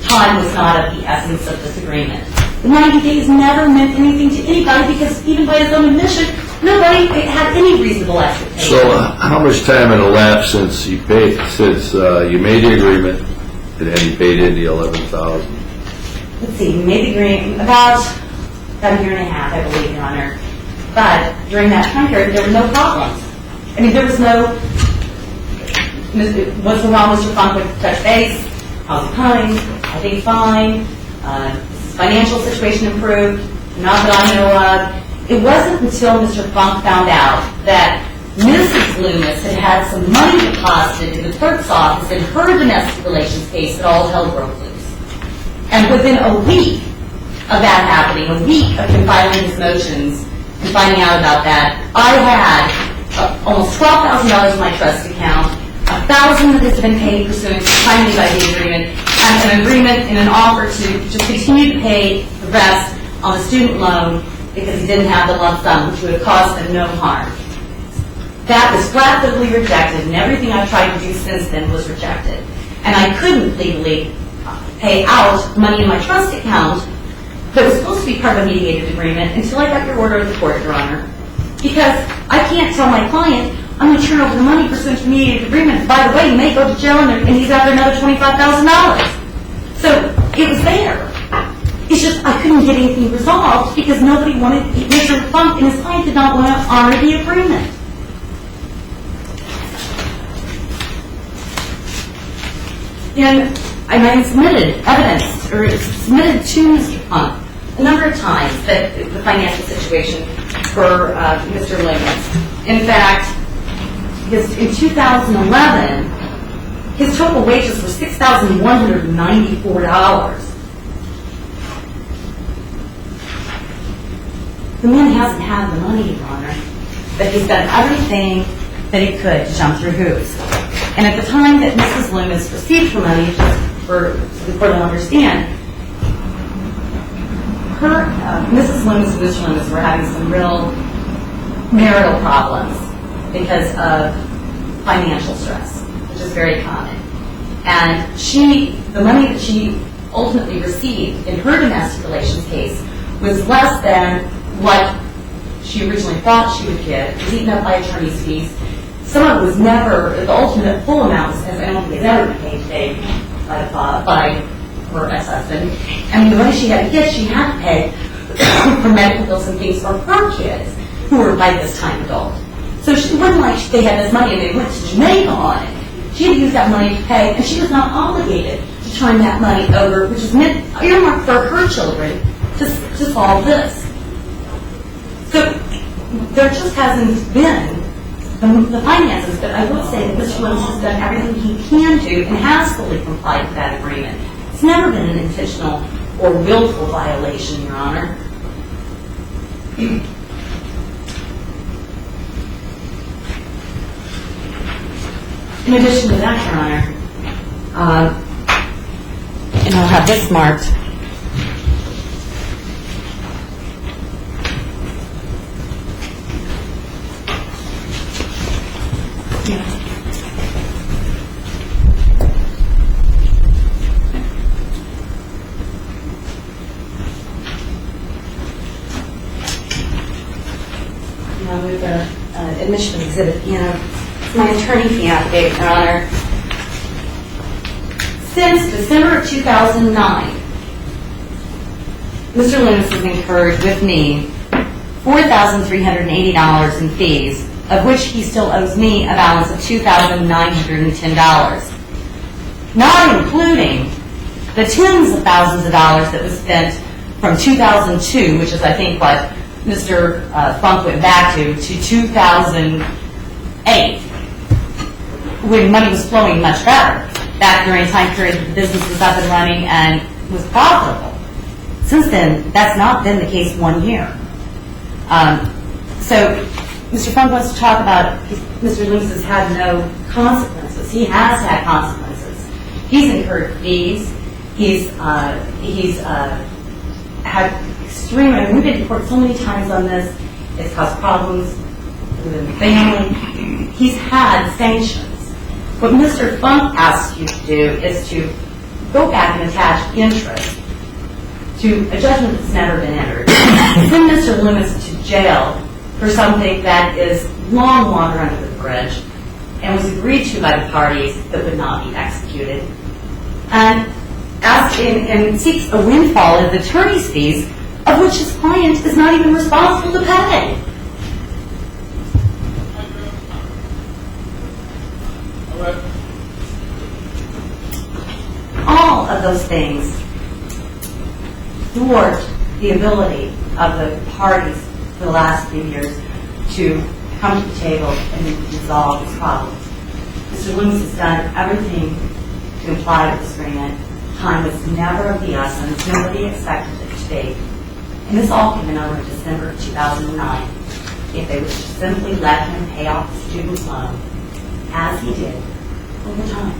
time was not of the essence of this agreement. The 90 days never meant anything to anybody because even by his own admission, nobody had any reasonable expectation. So how much time had elapsed since you made the agreement and then you paid in the $11,000? Let's see, we made the agreement about a year and a half, I believe, Your Honor. But during that time period, there were no problems. I mean, there was no, what's wrong, Mr. Funk would touch base, how's it coming, I think fine, financial situation improved, not that I know of. It wasn't until Mr. Funk found out that Mrs. Loomis had had some money deposited in the clerk's office in her domestic relations case that all hell broke loose. And within a week of that happening, a week of him filing his motions and finding out about that, I had almost $12,000 in my trust account, $1,000 that has been paid pursuant to timely by the agreement, and an agreement and an offer to just continue to pay the rest on the student loan because he didn't have the lump sum, which would have caused him no harm. That was flatly rejected, and everything I've tried to do since then was rejected. And I couldn't legally pay out money in my trust account that was supposed to be part of a mediated agreement until I got your order of the court, Your Honor. Because I can't tell my client, I'm going to turn over the money pursuant to mediated agreement. By the way, he may go to jail and he's after another $25,000. So it was there. It's just I couldn't get anything resolved because nobody wanted, Mr. Funk and his client did not want to honor the agreement. And I submitted evidence, or submitted to Mr. Funk a number of times that the financial situation for Mr. Loomis. In fact, in 2011, his total wages were $6,194. The man hasn't had the money, Your Honor, but he's done everything that he could to jump through hoops. And at the time that Mrs. Loomis received her money, just for the court to understand, Mrs. Loomis and Mr. Loomis were having some real marital problems because of financial stress, which is very common. And the money that she ultimately received in her domestic relations case was less than what she originally thought she would get. It was eaten up by attorney's fees. Some of it was never, the ultimate full amount, as I don't think it's ever been paid today by her ex-husband. And the money she had to get, she had to pay for medical bills and things for her kids, who were by this time adult. So it wasn't like they had this money and they went to Jamaica on it. She had to use that money to pay, and she was not obligated to turn that money over, which is earmarked for her children, to solve this. So there just hasn't been the finances, but I will say that Mr. Loomis has done everything he can do and has fully complied with that agreement. It's never been an intentional or willful violation, Your Honor. In addition to that, Your Honor, and I'll have this marked. With the admission exhibit, my attorney fee affidavit, Your Honor. Since December of 2009, Mr. Loomis has incurred with me $4,380 in fees, of which he still owes me a balance of $2,910, not including the tens of thousands of dollars that was spent from 2002, which is, I think, what Mr. Funk went back to 2008, when money was flowing much better. Back during a time period that the business was up and running and was profitable. Since then, that's not been the case 1 year. So Mr. Funk wants to talk about Mr. Loomis has had no consequences. He has had consequences. He's incurred fees. He's had extreme, and we've been to court so many times on this, it's caused problems within the family. He's had sanctions. What Mr. Funk asks you to do is to go back and attach interest to a judgment that's never been entered. Send Mr. Loomis to jail for something that is long water under the bridge and was agreed to by the parties that would not be executed. And seeks a windfall of the attorney's fees, of which his client is not even responsible to pay. of those things thwart the ability of the parties for the last few years to come to the table and resolve these problems. Mr. Loomis has done everything to comply with this agreement. Time was never of the essence. Nobody expected it to be. And this all came in over in December of 2009. If they would just simply let him pay off the student loan, as he did, over time.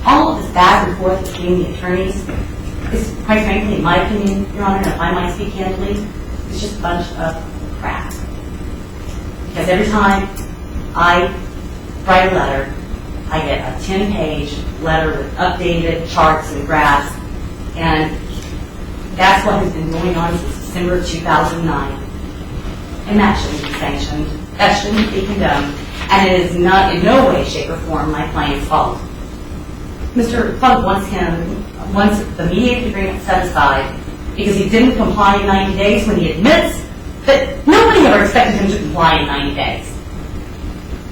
All of this back and forth between the attorneys is, quite frankly, in my opinion, Your Honor, if I might speak candidly, it's just a bunch of crap. Because every time I write a letter, I get a 10-page letter with updated charts and graphs, and that's what has been going on since December of 2009. And that shouldn't be sanctioned. That shouldn't be condoned. And it is not in no way, shape, or form my client's fault. Mr. Funk wants the mediated agreement set aside because he didn't comply in 90 days when he admits that nobody ever expected him to comply in 90 days.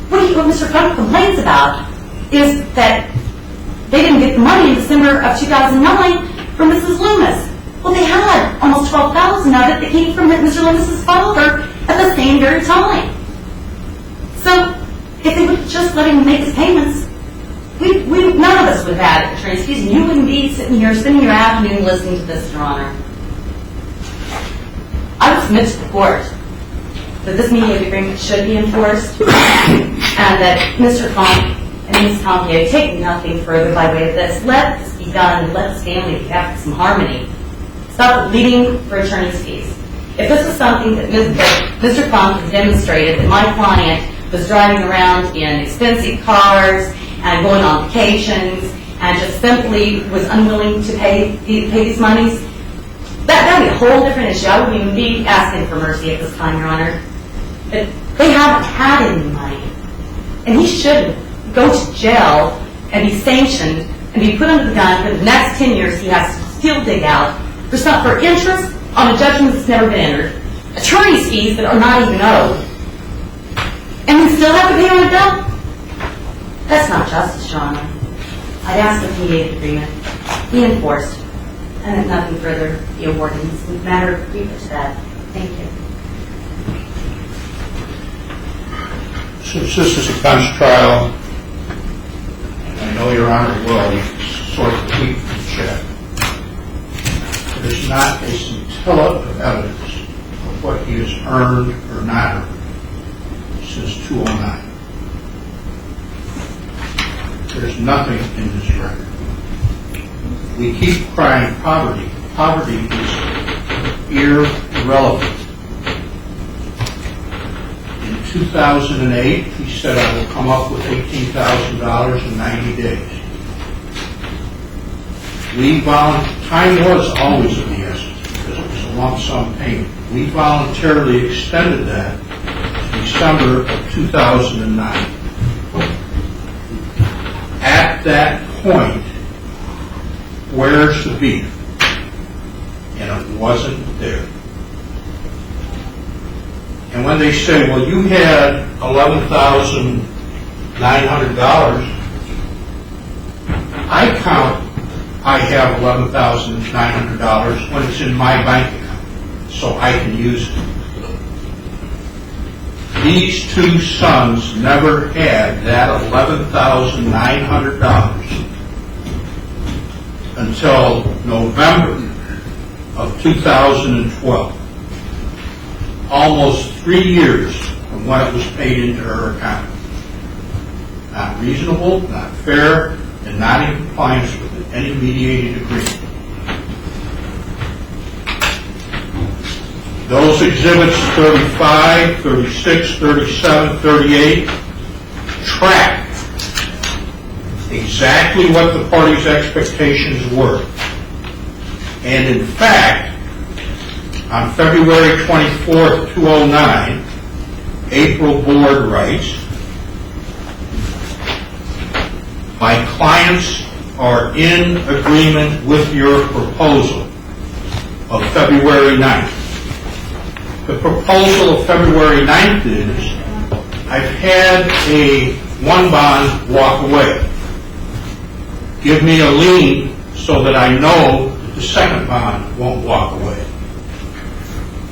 What Mr. Funk complains about is that they didn't get the money in December of 2009 from Mrs. Loomis. Well, they had almost $12,000 of it that came from Mr. Loomis's father at the same very time. So, if they would just let him make his payments, none of us would have had attorney's fees, and you wouldn't be sitting here spending your afternoon listening to this, Your Honor. I would submit to the court that this mediated agreement should be enforced, and that Mr. Funk and Ms. Compier take nothing further by way of this. Let this be done, and let this family have some harmony. Stop pleading for attorney's fees. If this is something that Mr. Funk has demonstrated, that my client was driving around in expensive cars and going on vacations and just simply was unwilling to pay these monies, that would be a whole different issue. I wouldn't even be asking for mercy at this time, Your Honor. But they haven't had any money. And he should go to jail and be sanctioned and be put under the gun for the next 10 years he has to still dig out for interest on a judgment that's never been entered, attorney's fees that are not even owed, and then still have to pay on a bill? That's not justice, Your Honor. I'd ask that the mediated agreement be enforced and that nothing further be awarded. It's a matter of grievance to that. Thank you. Since this is a bench trial, and I know Your Honor will sort of keep the check, there's not a scintilla of evidence of what he has earned or not earned since 2009. There's nothing in this record. We keep crying poverty. Poverty is irrelevant. In 2008, he said, I will come up with $18,000 in 90 days. Time was always of the essence because it was a lump sum payment. We voluntarily extended that to December of 2009. At that point, where's the beef? And it wasn't there. And when they say, well, you had $11,900, I count I have $11,900 when it's in my bank account, so I can use it. These two sons never had that $11,900 until November of 2012. Almost 3 years from when it was paid into her account. Not reasonable, not fair, and not in compliance with any mediated agreement. Those exhibits 35, 36, 37, 38 track exactly what the parties' expectations were. And in fact, on February 24th, 2009, April Board writes, my clients are in agreement with your proposal of February 9th. The proposal of February 9th is, I've had a one bond walk away. Give me a lien so that I know that the second bond won't walk away.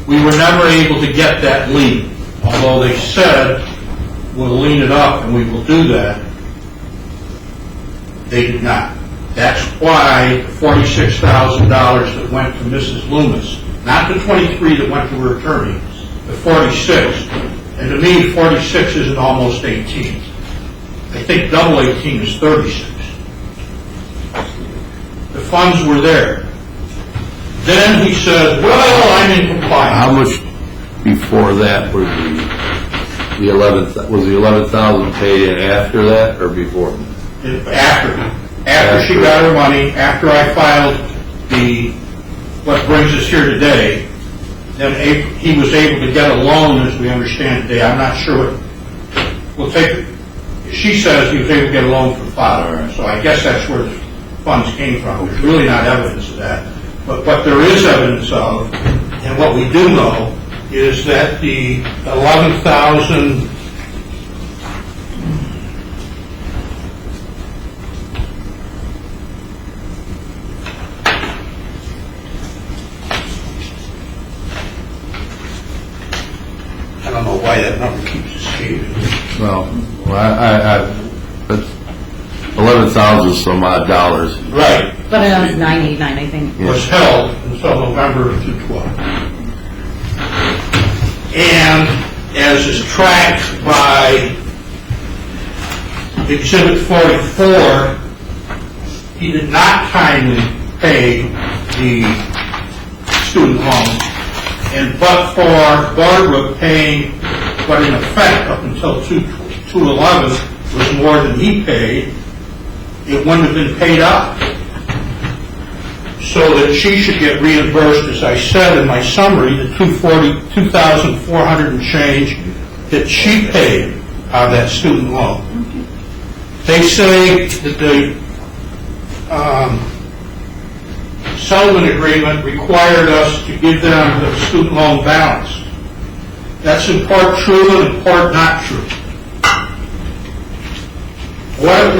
We were never able to get that lien, although they said we'll lien it up and we will do that. They did not. That's why the $46,000 that went to Mrs. Loomis, not the 23 that went to her attorney, the 46. And to me, 46 isn't almost 18. I think double 18 is 36. The funds were there. Then he said, well, I'm in compliance. How much before that was the 11th? Was the 11,000 paid in after that or before? After she got her money, after I filed what brings us here today, then he was able to get a loan, as we understand today. I'm not sure what we'll take. She says he was able to get a loan from father, so I guess that's where the funds came from. There's really not evidence of that. But what there is evidence of, and what we do know, is that the 11,000 I don't know why that number keeps escaping. Well, that's 11,000 some odd dollars. Right. But it was 989, I think. Was held until November of 2012. And as is tracked by Exhibit 44, he did not timely pay the student loan, and but for Barbara paying what in effect up until 2/11 was more than he paid, it wouldn't have been paid out. So that she should get reimbursed, as I said in my summary, the $2,400 and change that she paid out of that student loan. They say that the settlement agreement required us to give them the student loan balance. That's in part true and in part not true. What it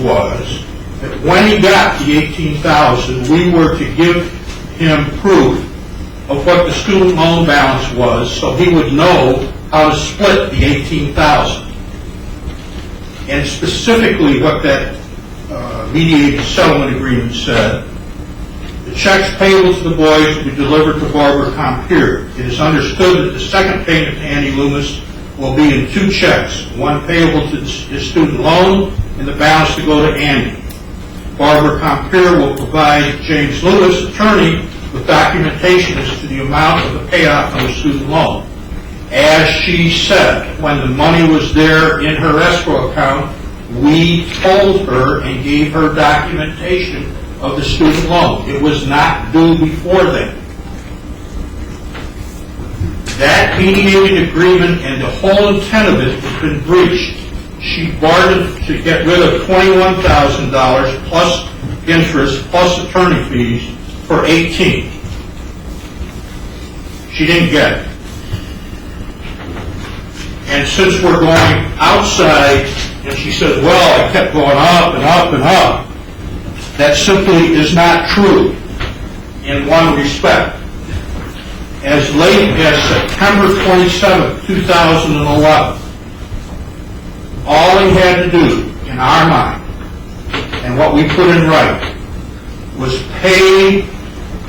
was that when he got the $18,000, we were to give him proof of what the student loan balance was, so he would know how to split the $18,000. And specifically what that mediated settlement agreement said, the checks payable to the boys will be delivered to Barbara Compier. It is understood that the second payment to Andy Loomis will be in 2 checks, one payable to his student loan and the balance to go to Andy. Barbara Compier will provide James Loomis, attorney, with documentation as to the amount of the payoff on the student loan. As she said, when the money was there in her escrow account, we told her and gave her documentation of the student loan. It was not due before then. That mediated agreement and the whole intent of it has been breached. She bargained to get rid of $21,000 plus interest plus attorney fees for $18,000. She didn't get it. And since we're going outside, and she says, well, I kept going up and up and up, that simply is not true in one respect. As late as September 27, 2011, all he had to do, in our mind, and what we put in writing, was pay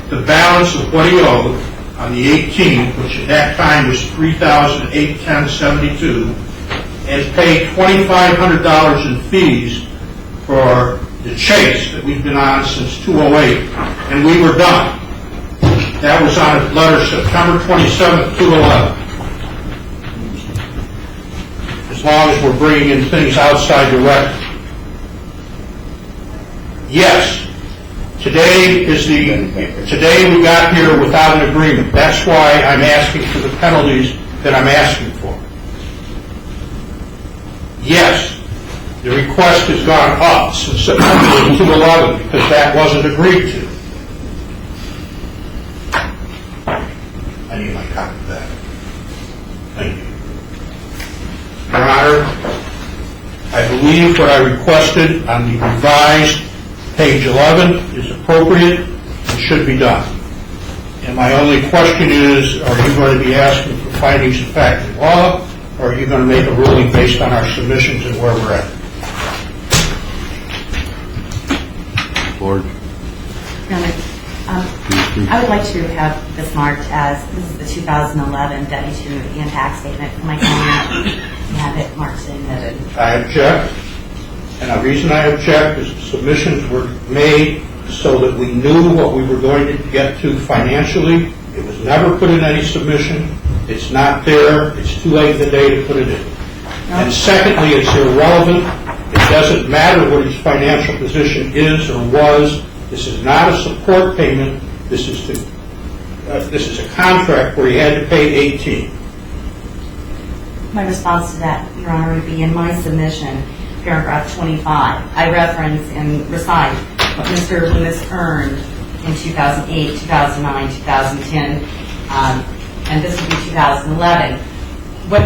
the balance of what he owed on the 18th, which at that time was $3,810.72, and pay $2,500 in fees for the chase that we've been on since 2008, and we were done. That was on a letter September 27, 2011. As long as we're bringing in things outside the record. Yes, today we got here without an agreement. That's why I'm asking for the penalties that I'm asking for. Yes, the request has gone up since September 2011 because that wasn't agreed to. I need my copy of that. Thank you. Your Honor, I believe what I requested on the revised page 11 is appropriate and should be done. And my only question is, are you going to be asking for findings of fact and law, or are you going to make a ruling based on our submissions and where we're at? Board. Your Honor, I would like to have this marked as, this is the 2011 W-2 and tax statement for my client, and have it marked and noted. I object, and the reason I object is the submissions were made so that we knew what we were going to get to financially. It was never put in any submission. It's not there. It's too late in the day to put it in. And secondly, it's irrelevant. It doesn't matter what his financial position is or was. This is not a support payment. This is a contract where he had to pay 18. My response to that, Your Honor, would be in my submission, paragraph 25. I reference and recite what Mr. Loomis earned in 2008, 2009, 2010, and this would be 2011. What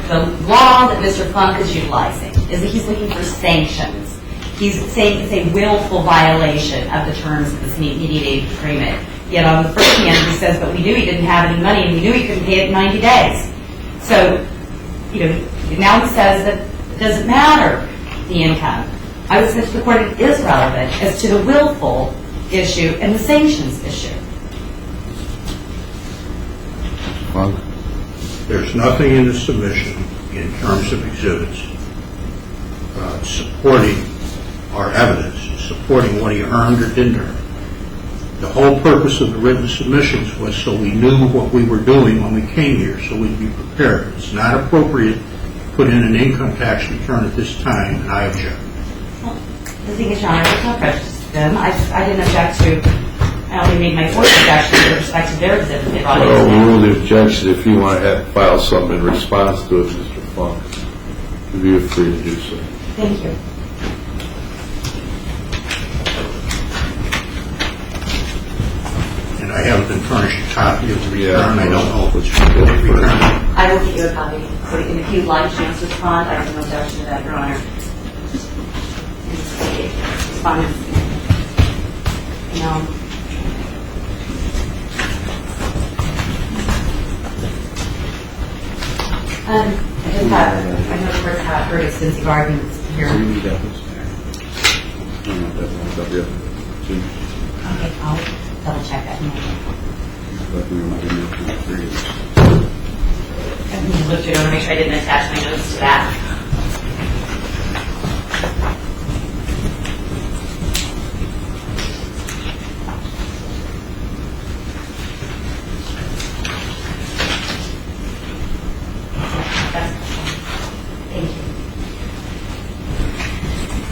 the law that Mr. Funk is utilizing is that he's looking for sanctions. He's saying it's a willful violation of the terms of this mediated agreement. Yet on the first hand, he says, but we knew he didn't have any money and we knew he couldn't pay it in 90 days. So, now he says that it doesn't matter, the income. I would say to the court it is relevant as to the willful issue and the sanctions issue. Funk. There's nothing in the submission in terms of exhibits supporting our evidence, supporting what he earned or didn't earn. The whole purpose of the written submissions was so we knew what we were doing when we came here, so we'd be prepared. It's not appropriate to put in an income tax return at this time, and I object. Well, the thing is, Your Honor, there's no prejudice to them. I didn't object to, I only made my fourth objection with respect to their exhibit they brought in. Well, rule the objection if you want to file something in response to it, Mr. Funk. You're free to do so. Thank you. And I haven't been furnished a copy of the return. Yeah, I don't know if it's returned. I will get you a copy. So if you'd like a chance to respond, I have no objection to that, Your Honor. Respondents, I know the courts have heard extensive arguments here. Okay, I'll double check that. I need to look through it to make sure I didn't attach my notes to that. Thank you.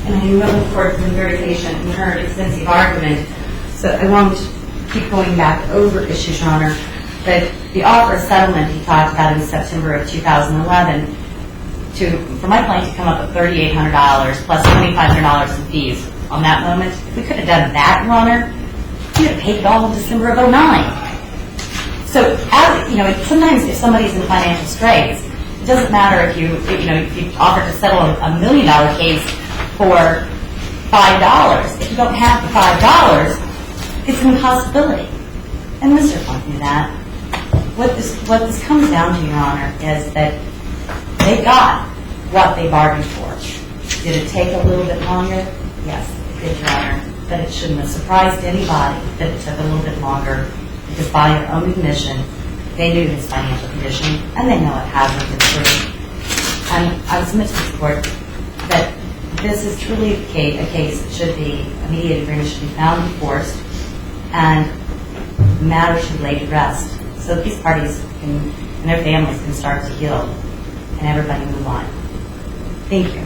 And I know the court has been very patient and heard extensive argument, so I won't keep going back over issues, Your Honor. But the offer of settlement he talked about in September of 2011 for my client to come up with $3,800 plus $2,500 in fees on that moment. If we could have done that, Your Honor, we would have paid it all in December of 2009. So, sometimes if somebody's in financial straits, it doesn't matter if you offer to settle a $1 million case for $5. If you don't have the $5, it's an impossibility. And Mr. Funk knew that. What this comes down to, Your Honor, is that they got what they bargained for. Did it take a little bit longer? Yes, it did, Your Honor. But it shouldn't have surprised anybody that it took a little bit longer, because by their own admission, they knew his financial condition, and they know it hasn't improved. And I would submit to the court that this is truly a case that should be, a mediated agreement should be found and enforced, and the matter should be laid to rest, so that these parties and their families can start to heal, and everybody move on. Thank you.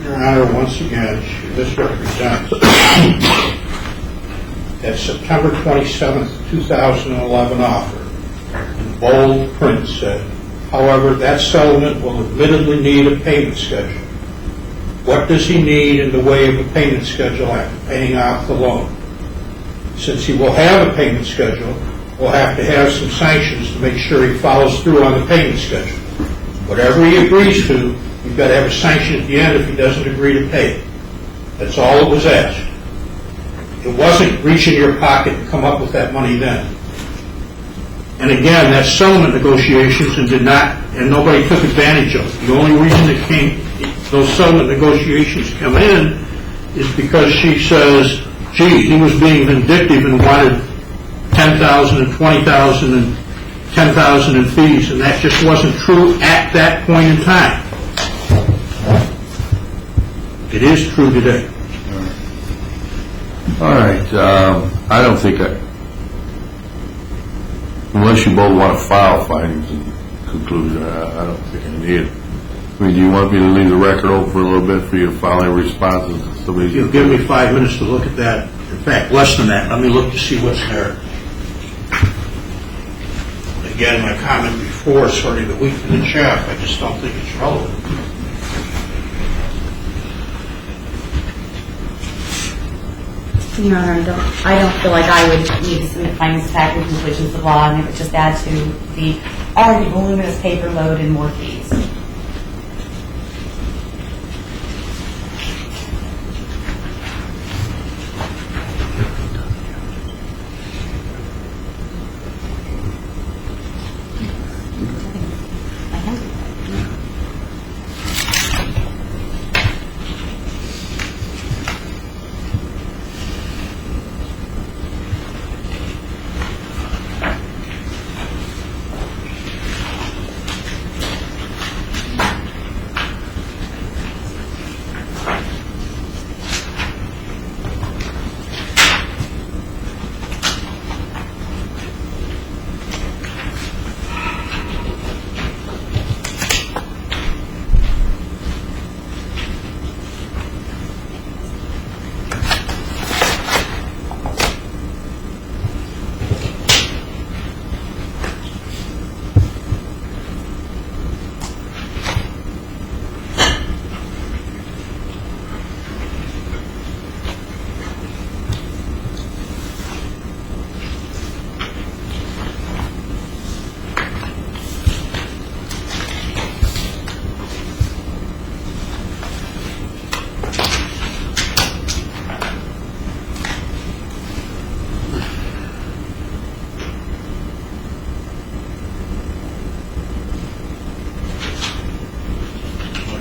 Your Honor, once again, this represents that September 27th, 2011 offer. In bold print said, however, that settlement will admittedly need a payment schedule. What does he need in the way of a payment schedule after paying off the loan? Since he will have a payment schedule, we'll have to have some sanctions to make sure he follows through on the payment schedule. Whatever he agrees to, You've got to have a sanction at the end if he doesn't agree to pay. That's all that was asked. It wasn't reach in your pocket and come up with that money then. And again, that's settlement negotiations and nobody took advantage of it. The only reason those settlement negotiations come in is because she says, gee, he was being vindictive and wanted $10,000 and $20,000 and $10,000 in fees, and that just wasn't true at that point in time. It is true today. All right, I don't think unless you both want to file findings and conclusion, I don't think I need it. I mean, do you want me to leave the record open for a little bit for you to file any responses? You'll give me 5 minutes to look at that. In fact, less than that. Let me look to see what's there. Again, my comment before, sort of the wheat and the chaff, I just don't think it's relevant. Your Honor, I don't feel like I would need to submit findings of fact and conclusions of law, and it would just add to the already voluminous paper load and more fees.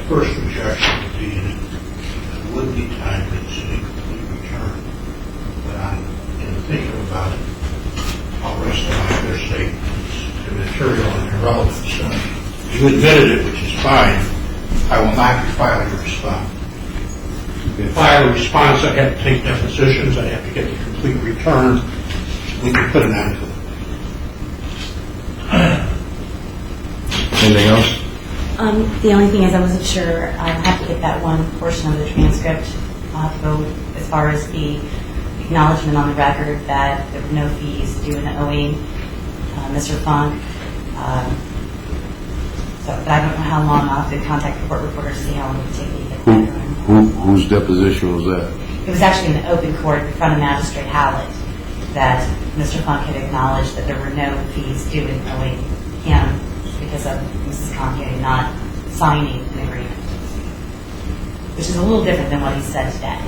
First objection would be that it would be time consuming complete return. But in thinking about it, I'll rest on my other statements, immaterial and irrelevant. So you admitted it, which is fine. I will not be filing a response. If I file a response, I have to take depositions, I have to get the complete return. We can put an end to it. Anything else? The only thing is I wasn't sure. I have to get that one portion of the transcript. I'll have to go as far as the acknowledgement on the record that there were no fees due in owing Mr. Funk. But I don't know how long. I'll have to contact the court reporter to see how long it would take me to get that done. Whose deposition was that? It was actually in the open court in front of Magistrate Howlett that Mr. Funk had acknowledged that there were no fees due in owing him because of Mrs. Conte not signing an agreement, which is a little different than what he said today.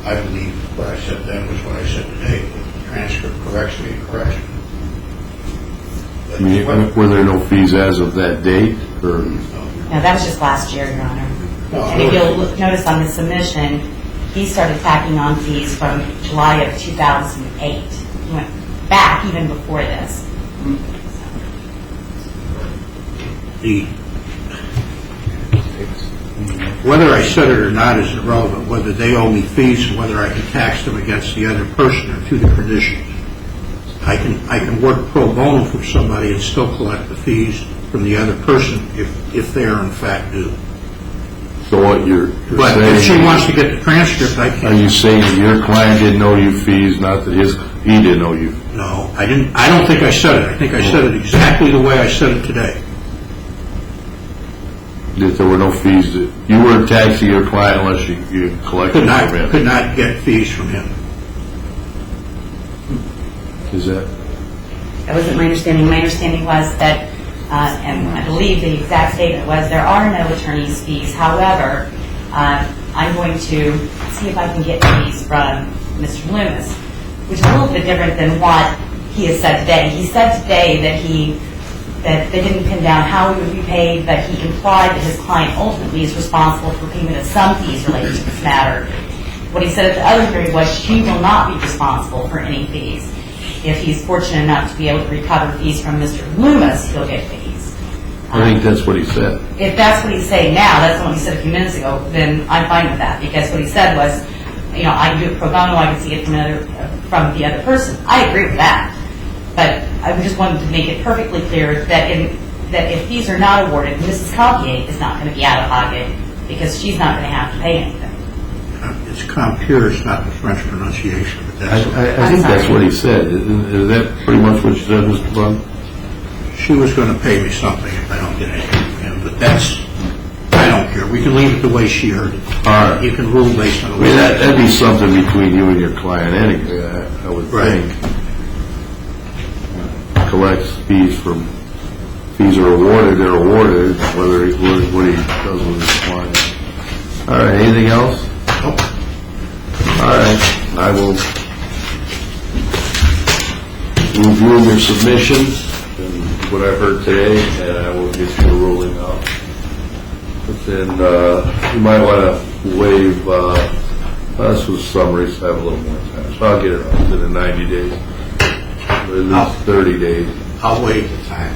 I believe what I said then was what I said today. The transcript corrects me and corrects me. Were there no fees as of that date? Or? No, that was just last year, Your Honor. No, and if you'll notice on his submission, he started tacking on fees from July of 2008. He went back even before this. Whether I said it or not is irrelevant. Whether they owe me fees and whether I can tax them against the other person are two different issues. I can work pro bono for somebody and still collect the fees from the other person if they are in fact due. So what you're but saying? If she wants to get the transcript, I can. Are you saying that your client didn't owe you fees, not that he didn't owe you? No, I didn't. I don't think I said it. I think I said it exactly the way I said it today. That there were no fees. That you weren't taxing your client unless you collected from him. Could not get fees from him. Is that? That wasn't my understanding. My understanding was that And I believe the exact statement was, there are no attorney's fees. However, I'm going to see if I can get fees from Mr. Loomis, which is a little bit different than what he has said today. He said today that they didn't pin down how he would be paid, but he implied that his client ultimately is responsible for payment of some fees related to this matter. What he said at the other hearing was she will not be responsible for any fees. If he's fortunate enough to be able to recover fees from Mr. Loomis, he'll get fees. I think that's what he said. If that's what he's saying now, that's what he said a few minutes ago, then I'm fine with that, because what he said was, I can do it pro bono, I can see it from the other person. I agree with that. But I just wanted to make it perfectly clear that if fees are not awarded, Mrs. Compier is not going to be out of pocket, because she's not going to have to pay anything. It's Compier, it's not the French pronunciation. But I think that's what he said. Is that pretty much what you said, Mr. Blunt? she was going to pay me something if I don't get anything from him. But I don't care. We can leave it the way she heard it. All right. You can rule based on the I way mean, that'd be something between you and your client anyway, I would think. Collects fees are awarded, they're awarded, whether what he does with his client. All right, anything else? Nope. All right, I will review your submissions and what I heard today, and I will get you a ruling out. But then you might want to waive, this was summary, so I have a little more time. So I'll get it up to the 90 days, or at least 30 days. I'll wait the time.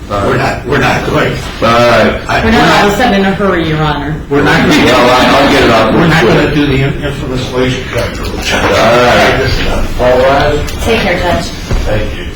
All right. We're not going. All right. We're not all of a sudden in a hurry, Your Honor. We're not going. Well, I'll get it up. We're not going to do the infamous laser cut. All right. All right. Take care, Judge. Thank you.